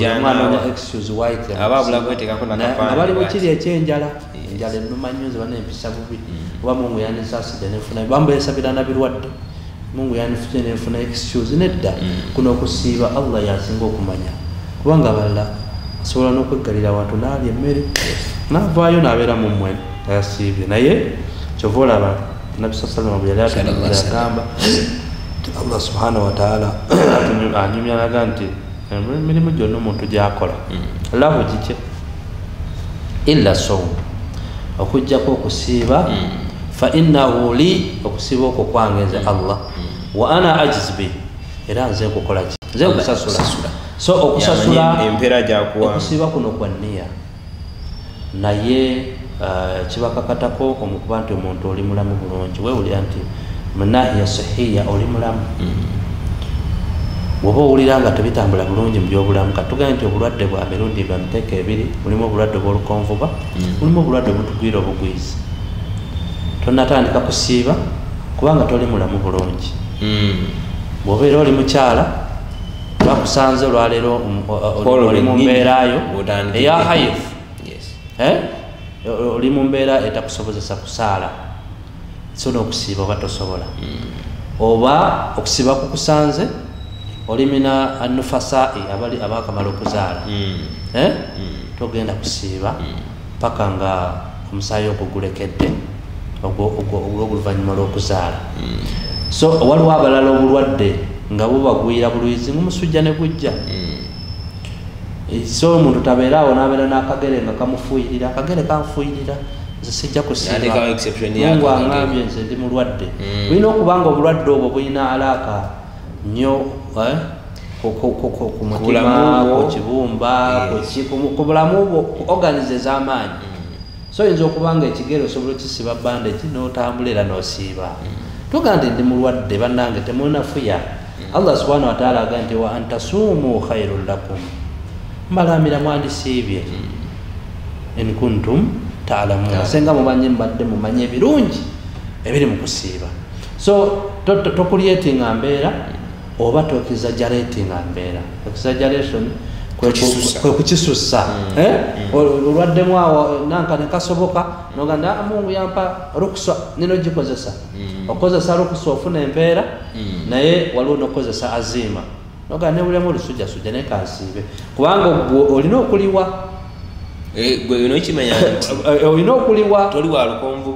abali mu kiri ekyenjala enjala ennuma nnyo ze banempisa bubi oba mungu yandisaaside nenfuna bambeesabira na birwadde mungu yanifuje nenfuna excuse nedda kuno okusiiba Allah yasinga okumanya kubanga abalala asobola n'okweggalira abantu n'alya emmere n'avaayo n'abeera mu mmwe ayasiibye naye kyova olaba Nabi sallallahu alayhi wa sallam yagamba Allah subhanahu wa ta'ala anyumya naga nti emirimu gyonna omuntu gy'akola lahu gikye illa sawm okujjako okusiiba fa innahu li okusiiba okwo kwange nze Allah wa ana ajiz bi era nze nkukola ki nze nkusasula. So okusasula empera gyakuwa okusiiba kuno kwa nniya naye kibakakatako omukuba nti omuntu oli mulamu bulungi weewulira nti munahiya sahiya oli mulamu bwoba owulira nga tebitambula bulungi mu byobulamu katugambye nti obulwadde bwa mirundi bwa miteeka ebiri mulimu obulwadde bw'olukonvuba mulimu obulwadde butugwira obugwizi tonatandika kusiiba kubanga toli mulamu bulungi bw'obeera oli mukyala bakusanze olwaleero oli mu mbeerayo eya hayifu oli mu mbeera etakusobozesa kusaala so n'okusiiba oba tosobola oba okusiiba kukusanze olimina anufasai abakamala okuzaala togenda kusiiba paka nga omusaayi ogwo gulekedde ogw'oluvannyuma lw'okuzaala so waliwo abalala obulwadde nga bubagwira bulwizi ng'omusujja ne gujja so omuntu tabeeraawo n'abeera n'akagere nga kamufuuyirira akagere kanfuuyirira nze sijja kusiibamungu aŋambye nze ndi mulwadde bulina okuba nga obulwadde obwo bulina alaaka nnyo ku mutima ku kibumba ku bulamu bwo ku organize ez'amaanyi so oyinza okuba nga ekigere osobola okisiba bandagi n'otambula era n'osiiba tuga nti ndi mulwadde bannange temunafuya allah subhanahu wataala aga nti wa antasuumu khairun lakum mbalamira mwandisiibye in kuntum taalamuuna senga mumanye mbadde mumanye ebirungi ebiri mu kusiiba so tokulyetinga mbeera oba tokizagyaretinga mbeera exaggeration kwe kukisussa olwaddemu awo nanka nekasoboka noganda mungu yampa rukusa nino gikozesa okozesa rukusa ofuna empeera naye waliwo nokozesa azima noga nebulemu olusujjasujja naye kansiibe kubanga olina okuliwa olina okuliwa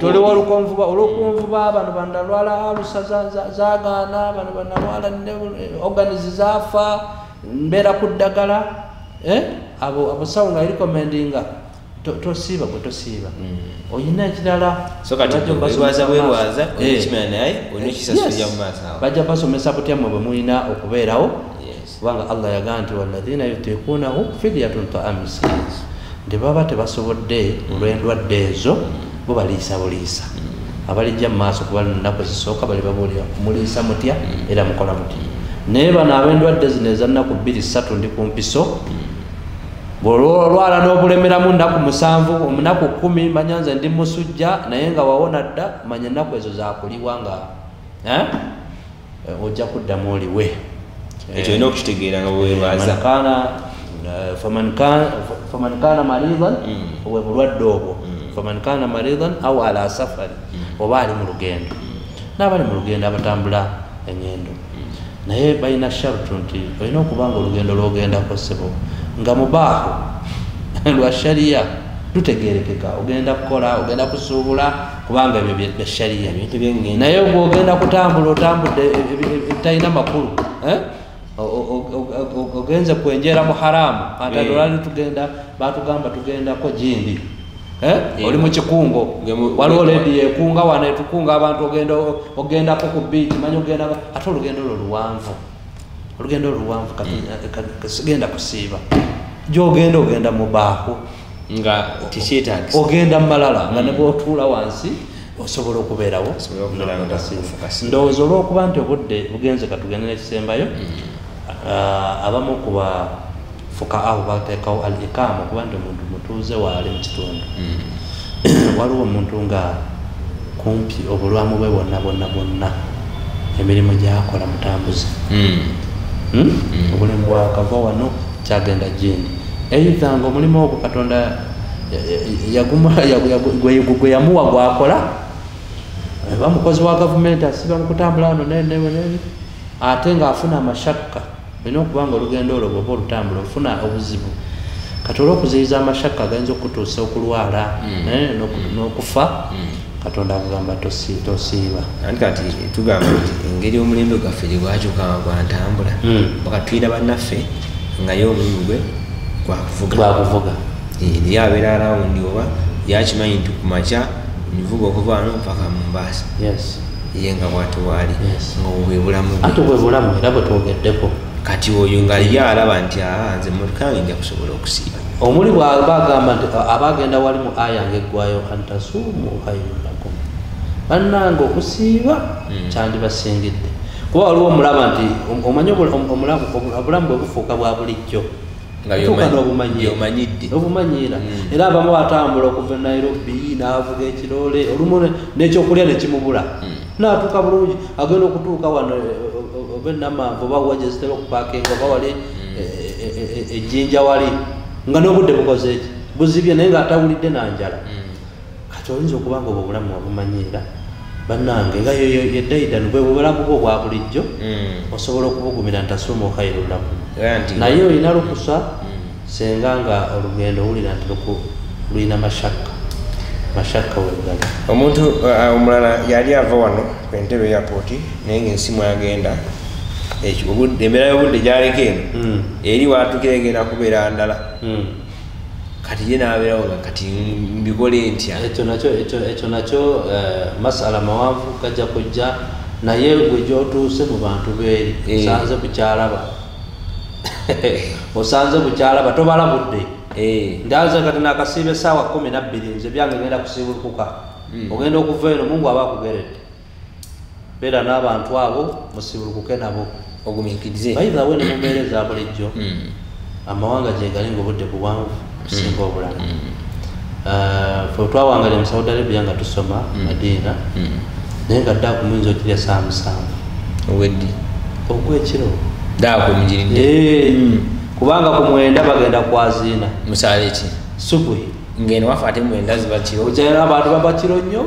toliwa olukonvuba olwokunvuba bano bandalwala alusa zagaana bano banalwala organizi zaafa mbeera ku ddagala abasawo nga recommendinga tosiiba gwe tosiiba oyina ekirala bajja basomesa butyammwe bwe mulina okubeerawo kubanga allah yagaa nti waladhina yutikuunahu fidyatun taamu miskin nti baba tebasobodde olw'endwadde ezo bo baliisa buliisa abalijja mu maaso kuba lunaku ezisooka bali babuulira muliisa mutya era mukola mutya naye bano ab'endwadde zino ezannaku 2-3 ndi ku mpiso bwolwala n'obulemeramu nnaku 7 omunaku 10 manya nze ndi musujja naye nga wawona dda manya ennaku ezo zakuliwa nga ojja kuddamu oliwe ekyo olina okukitegeera nga bwerwaza faman kana maridan obwe bulwadde obwo faman kana maridan au ala safari oba ali mu lugendo n'abali mu lugendo abatambula enyendo naye balina sharutu nti olina okuba nga olugendo lwogendako ssebo nga mubaahu lwa shariya lutegerekeka ogenda kukola ogenda kusuubula kubanga ebyo bya shariya naye ogenda kutambula otambudde talina makulu ogenze kwenjera mu haramu ate olwali tugenda batugamba tugendako jindi oli mu kikungo waliwo ledi ekunga wano etukunga abantu ogendako ku beach manyi ogenda ate olugendo luwanvu sigenda kusiiba gyogenda ogenda mu baahu nga tikyetagisa ogenda mumalala nga ne bwotuula wansi osobola okubeerawo ndowooza olwokuba nti obudde bugenze katugende nekisembayo abamu kuba fukaahu bateekawo al ikama okuba nti omuntu mutuuze waali mu kitundu waliwo omuntu nga kumpi obulwamu bwe bwonna emirimu gyakola mutambuze obulimu bwakava wano kyagenda jindi eitha nga omulimu ogwo katonda gwe yamuwa gwakola bamukozi wa gavumenti asiba mukutambula wano ate ngaafuna amashakka olina okuba nga olugendo olwo bwoba olutambula ofuna obuzibu kati olwokuziyiza amashakka agayinza okutuusa okulwala n'okufa katonda akugamba tosiiba anti kati tugamba nti engeri omulembe gwaffe gye gwakyukanga gwantambula bakatwira bannaffe nga ye omulimu gwe gwakuvuga naye abeera arawundi oba yakimanyi nti kumakya nivuga okuva wano mpaka Mombasa ye nga bwate bwali nga obwe bulamu ate bwe bulamu era bwe twogeddeko kati oyo nga ye alaba nti nze mukange nja kusobola okusiiba omuli bwabagamba nti abagenda wali mu aya ngaeggwayo antasuumu khairun lakum bannange okusiiba kyandibasingidde kuba waliwo omulaba nti omanyi obulamu bwe bufuuka bwa bulijjo obumanyira era abamu batambula okuva e Nairobi n'avuga ekirole olumu n'ekyokulya nekimubula n'atuuka bulungi agenda okutuuka wano oba enamanvu oba wa gye zitera okupaakinga oba wali ejjinja wali nga n'obudde bukoze eki buzibye naye ng'atawulidde nanjala kati oyinza okuba nga obwo obulamu wabumanyira bannange nga yedaidan bwe bulamu bwo bwa bulijjo osobola okubugumira nti asoma okhairul lakum naye olina lukusa senga nga olugendo owulira nti lulina mashaka wegali. Omuntu omulala yali ava wano ku Entebbe airport naye ng'ensimu yagenda embeera y'obudde gyaleka eno eri waatuukira egenda kubeera ndala kati ye n'abeerawo nga kati mbikole ntya. Ekyo nakyo masala mawanvu gajja kujja naye gwe gy'otuuse mu bantu beeri osanze bukyalaba tobala budde ndaza kati nakasiiba essaawa 12 nze byange ngenda kusiibulukuka ogenda okuva eno Mungu aba akugeredde beera n'abantu abo musiibulukuke nabo ogumiikirize bayitha we ne mumbeereza bulijjo amawanga gye gali ng'obudde buwanvu kusinga obulala fe twawangalya mu Saudi Arabia nga tusoma Madina naye nga ddaku muyinza okirya saa 7 oweddi ogw'ekiro ddaku mugiridde kubanga ku 9 bagenda kwaziina musaala eki subuhi ngeno wafa ate 9 ziba kiro ojja abantu baba kiro nnyo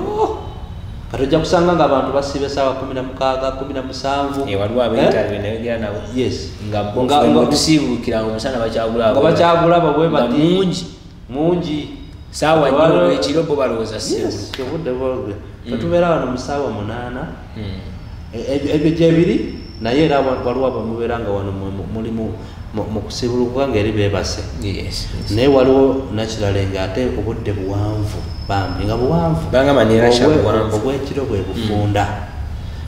kati ojja kusanga nga abantu basiba essaawa 16 17 waliwo abeetaabe naye gira nabo yes nga tusiibukira nga omusana bakyagulaba bwe bati mungi saawa nnyo ekiro bo balowooza obudde bwogwe tetubeera wano mu ssaawa 8 ebyo gyebiri naye era waliwo abamubeera nga wano mulimu mu kusibulukuka ng'eri beebase naye waliwo nakirala ng'ate obudde buwanvu bambi nga buwanvu obw'ekiro bwe bufunda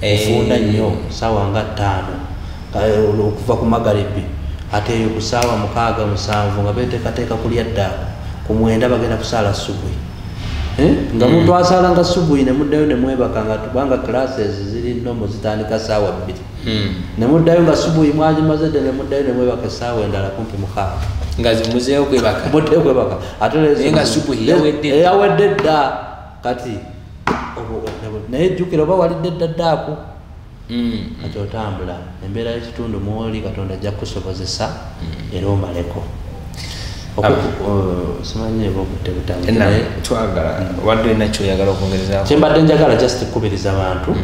bufunda nnyo ssaawa nga 5 okuva ku magaribi ate eyo ku ssaawa 6 7 nga beteekateeka kulya ddaaku ku 9 bagenda kusaala subuhi nga muntu asaala nga subuhi ne muddayo ne mwebaka nga tubanga classes ziri nnomo zitandika ssaawa 2 ne muddayo nga subuhi mwagimaze dde ne muddayo ne mwebaka essaawa endala kumpi 6 nga zimuzeeyo kwebaka ate nga subuhi yawedde dda kati naye jjukira oba walidde dda ddaaku kati otambula embeera y'ekitundu mwoli Katonda ajja kukusobozesa era omaleko kyembadde njagala just kubiriza abantu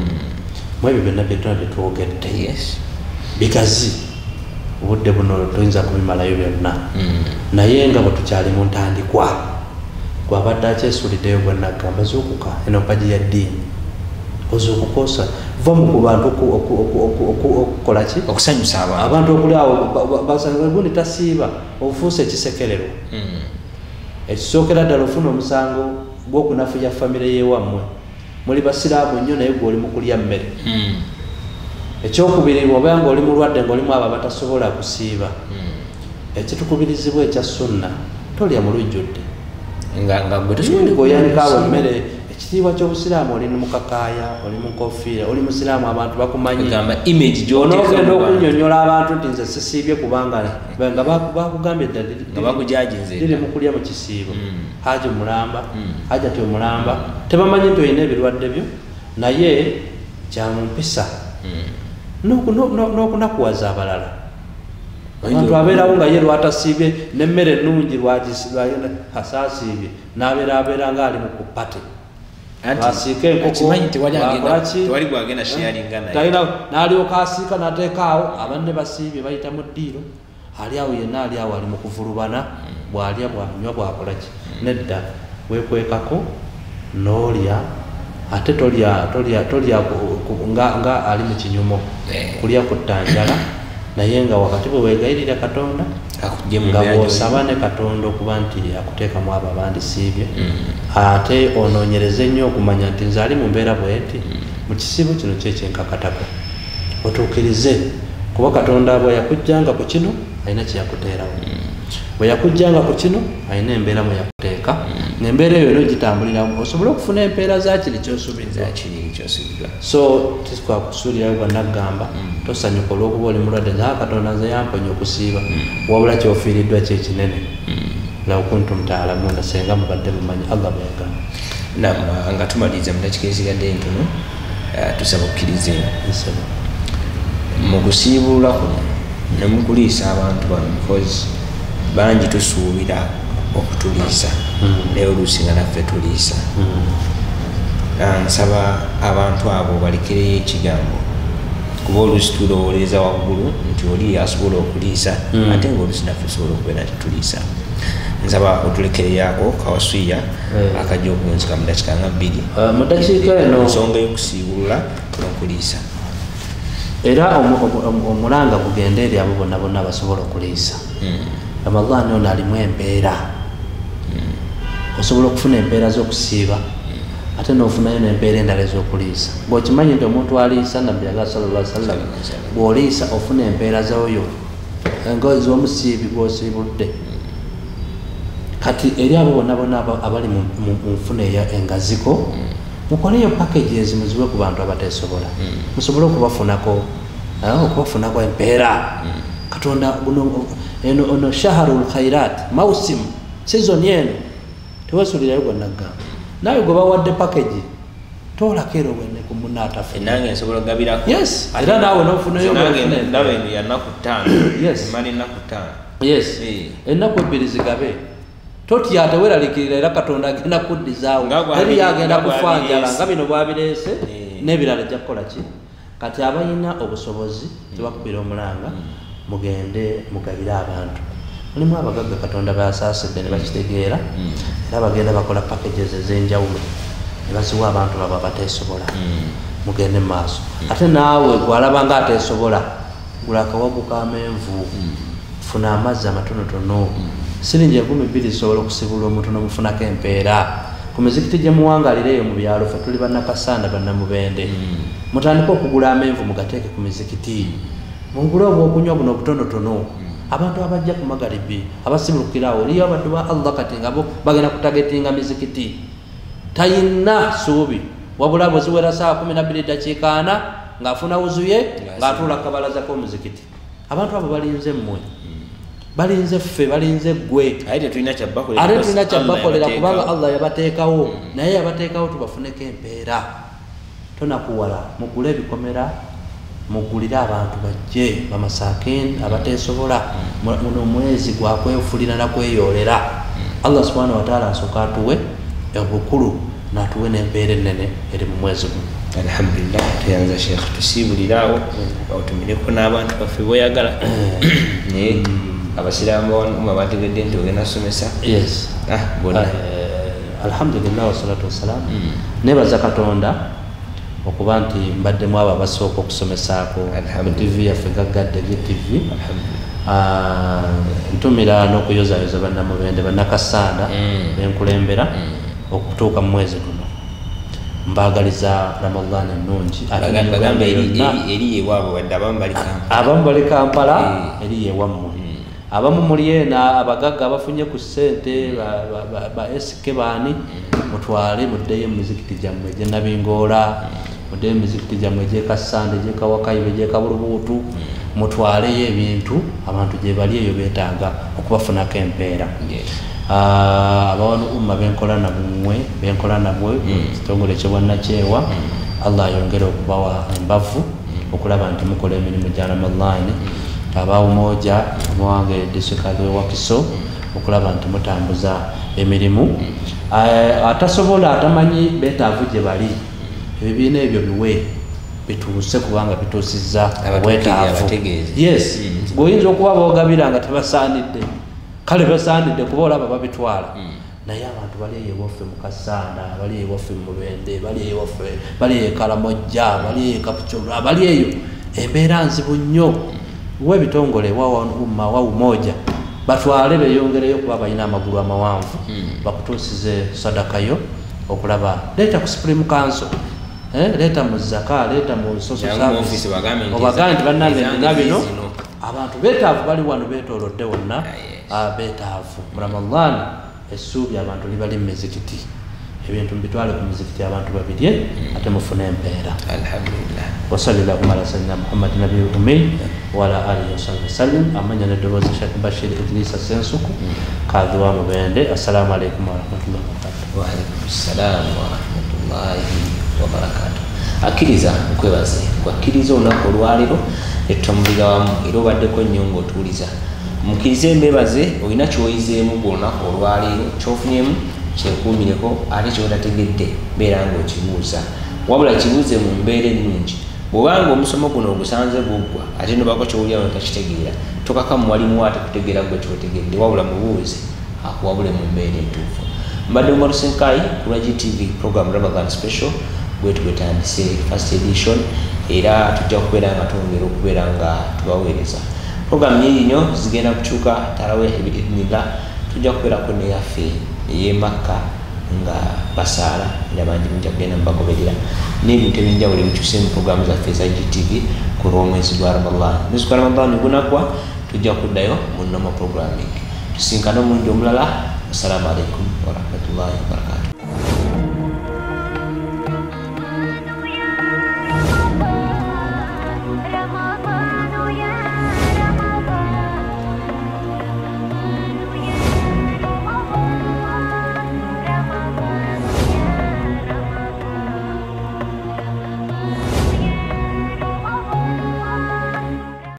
mu ebyo byonna byetwogedde bigazi obudde buno toyinza kubimalayo byonna naye nga bwe tukyali mu ntandikwa gwabadde akyesuuliddeyo bwenagamba zuukuka eno mpaji ya ddiini ozuukukosa va mu bantu okukola ki okusanyusa abantu okuli awo gundi tasiiba obufuusa ekisekerero ekisookera ddala ofuna omusango gw'okunafuya famire yewammwe muli basiraamu nnyo naye gw'oli mu kulya mmere ekyokubiri oba nga oli mulwadde ng'olimu abo abatasobola kusiiba ekitukubirizibwa ekya sunna tolya mu lujjudde goyanikaawo emmere ekitiibwa ky'obusiraamu oli mu kakaaya oli mu nkofiira oli musiraamu abantu bakumanyi onoogenda okunyonyola abantu nti nze sisiibye kubanga nga bakugambye dda liri mu kulya mu kisiibo haji mulamba hajati omulamba tebamanyi nti olina ebirwadde byo naye kyamumpisa n'okunakuwaza abalala abantu abeerawo nga ye lwatasiibye n'emmere ennungi lwasaasiibye n'abeera nga ali mu kupate asiika n'alyoka asiika n'ateekaawo abanne basiibye bayita mu ddiiro ali awo yenna ali awo ali mu kuvulubana bw'alya bwanywa bwakolaki nedda weekwekako n'olya ate tolya nga ali mu kinyumo kulya kuttanjala naye nga wakati bwe weegayirira Katonda nga bw'osaba ne Katonda okuba nti akuteekamu abo abandi siibye ate onoonyereze nnyo okumanya nti nze ali mu mbeera bweti mu kisiibo kino kyekyenkakatako otuukirize kuba Katonda bwe yakujjanga ku kino alina kye yakuteerawo bwe yakujjanga ku kino alina embeera mwe yakuteeka nembeera eyo nogitambuliramu osobola okufuna empeera zakiri kyosuubiddwa. So tikwakusuulirayo bwannagamba tosanyuka olw'okuba oli mulwadde nga Katonda nze yamponya okusiiba wabula kyofiiriddwa kyekinene law kuntum ta'lamuuna senga mubadde mumanyi Allah bweyagamba. Nga tumaliriza mu dakiika ezigadde ntono tusaba okkirize mu kusiibulula kuno ne mu kuliisa abantu bano because bangi tusuubira okutuliisa naye oluusi nga naffe tuliisa. Nsaba abantu abo balekereyo ekigambo kuba oluusi tulowooleza waggulu nti oli asobola okuliisa ate ngaoluusi naffe tusobola okubeera tituliisa. Nsaba otulekereyako kawaswiya akajja okunzika mu dakiika nga 2 mu dakiika eno ensonga y'okusiibulula n'okuliisa. Era omulanga gugenda eri abo bonna bonna basobola okuliisa. Ramadhan ono alimu empeera. Osobola okufuna empeera z'okusiiba ate n'ofunayo n'empeera endala ez'okuliisa. Ng'okimanyi nti omuntu aliisa Nabbi sallallahu alaihi wasallam bw'oliisa ofuna empeera z'oyo ez'omusiibi gw'osiibudde. Kati eri abo bonna bonna abali mu nfuna engaziko mukoleyo packages muziwe ku bantu abateesobola musobole okubafunako empeera. Katonda ono shaharul khairat mausim season eno tewesulirayo gwannagamba nawe gwe bawadde package toolakero wene ku munna atafe nange nsobola ogabirako. Yes era naawe n'ofunayo ndaba eno ya nnaku 5 Yes. emala ennaku 5 yes ennaku 2 zigabe totya teweraliikirira era Katonda agenda kuddizaawo eri yagenda kufanjala nga bino bwabireese n'ebirala ejja kukola ki. Kati abalina obusobozi tebakubira omulanga mugende mugabire abantu. Mulimu abagagga Katonda basaasidde ne bakitegeera era bagenda bakola packages ez'enjawulo ne baziwa abantu baba bateesobola mugende mu maaso. Ate naawe gwalaba nga ateesobola gula akawagu k'amenvu funa amazzi amatonotono siringi 2000 zisobola okusibula omuntu n'omufunako empeera. Ku mizikiti gye muwangalireyo mu byalo ffe tuli bannakasanda bannamubende mutandika okugula amenvu mugateeke ku mizikiti mugule obwokunywa buno obutonotono. Abantu abajja ku magalibi abasibulukirawo eriyo abaddu ba Allah kati ngabo bagenda kutagetinga mizikiti tayina suubi wabula bwe ziwera saa 12 dakiika 4 ng'afuna wuzuye ng'atuula kabalaza k'omuzikiti. Abantu abo balinze mmwe balinze ffe balinze ggwe ate tulina kyabbakolera kubanga Allah yabateekawo naye yabateekawo tubafuneko empeera. Tonakuwala mugule ebikomera mugulire abantu bajje bamasakin abateesobola muno omwezi gwakwefulira nakweyoolera. Allah subhanahu wa ta'ala asooka atuwe obukulu n'atuwe n'empeera ennene eri mu mwezi guno. Alhamdulillah tuyanza Sheikh tusiibuliraawo otumireko n'abantu baffe boyagala naye abasiraamu bano bategedde nti ogenda kusomesa. Yes bona alhamdulillah wassalatu wassalamu nebaza Katonda okuba nti mbaddemu abo abasooka okusomesaako ku TV yaffe gaggadde GTV. Ntumira n'okuyozayoza bannamubende bannakasanda benkulembera okutuuka mu mwezi guno. Mbagaliza Ramadhan ennungi eri ewaabwe wadde abamu bali Kampala eri ewammwe abamu muli ena abagagga abafunye ku ssente ba SK baani mutwale muddeyo emizikiti gyammwe gye Nabingoola muddeyo emizikiti gyammwe gy'Ekasande gy'Ekawakayibe gy'Ekabulubuutu mutwaleyo ebintu abantu gye bali eyo beetaaga okubafunako empeera. Abawanu umma benkola nabwe kitongole ky'obwannakyewa Allah ayongere okubawa embavu okulaba nti mukola emirimu gya Ramadhan. Abawumoja muwange district Wakiso okulaba nti mutambuza emirimu. Atasobola atamanyi beetaavu gye bali ebibiina ebyo biwe bituuse kubanga bituusizza obwetaavu. Yes gweoyinza okuba boogabira nga tebasaanidde kale basaanidde kuba olaba babitwala naye abantu bali eyo ewaffe mu Kasanda bali eyo ewaffe mu Lwende bali eyo ewaffe bali eyo Kalamojja bali eyo Kapucholo bali eyo embeera nzibu nnyo. Webitongole wa umoja batwale beyongereyo kuba balina amagulu amawanvu bakutuusize sadakayo okulaba leeta ku Supreme Council leeta mu zaka leeta mu social service obagambe nti bannange ndina bino abantu beetaavu bali wano beetoolodde wonna beetaavu mu Ramadhan essuubi abantu libali mu mizikiti ebintu mbitwale ku mizikiti abantu babirye ate mufune empeera. Alhamdulillah. Wasallallahu ala sayyidina Muhammad nabiyul ummi wa ala alihi wa sallam. Amanya ne dobozi Sheikh Bashir Idrisa Sensuku kadhi wa Mubende. Assalamu alaikum wa rahmatullahi wa barakatuh. Wa alaikum assalam wa rahmatullahi wa barakatuh. Akkiriza nkwebaze kwakkiriza olunaku olwaleero etutambulira wamu era obaddeko nnyo ng'otuuliza mukkirize mbebaze olina kyoyizeemu gwe olunaku olwaleero kyofunyemu kyekuumireko ate kyotategedde beera ng'okibuuza wabula kibuuze mu mbeera ennungi bw'obanga omusomo guno ogusanze guggwa ate nobako kyowulira notakitegeera tokaka muwalimu ate kutegeera gwe kyotegedde wabula mubuuze akuwabule mu mbeera entuufu. Mbadde Omar Senkai ku Ragi TV program Ramadan special bwetu bwetandise first edition era tujja kubeera nga twongera okubeera nga tubaweereza program yino zigenda kukyuka tarawih biidhnillah tujja kubeerako neyaffe ey'emakka nga basaala era bangi mujja kugenda mubagoberera n'ebintu ebyenjawulo ebikyuse mu programu zaffe eza GTV ku lw'omwezi gwa Ramadan. Omwezi gwa Ramadan gunaggwa tujja kuddayo mu normal programming tusinkane omulundi omulala. Assalamu alaikum wa rahmatullahi wa barakatuh.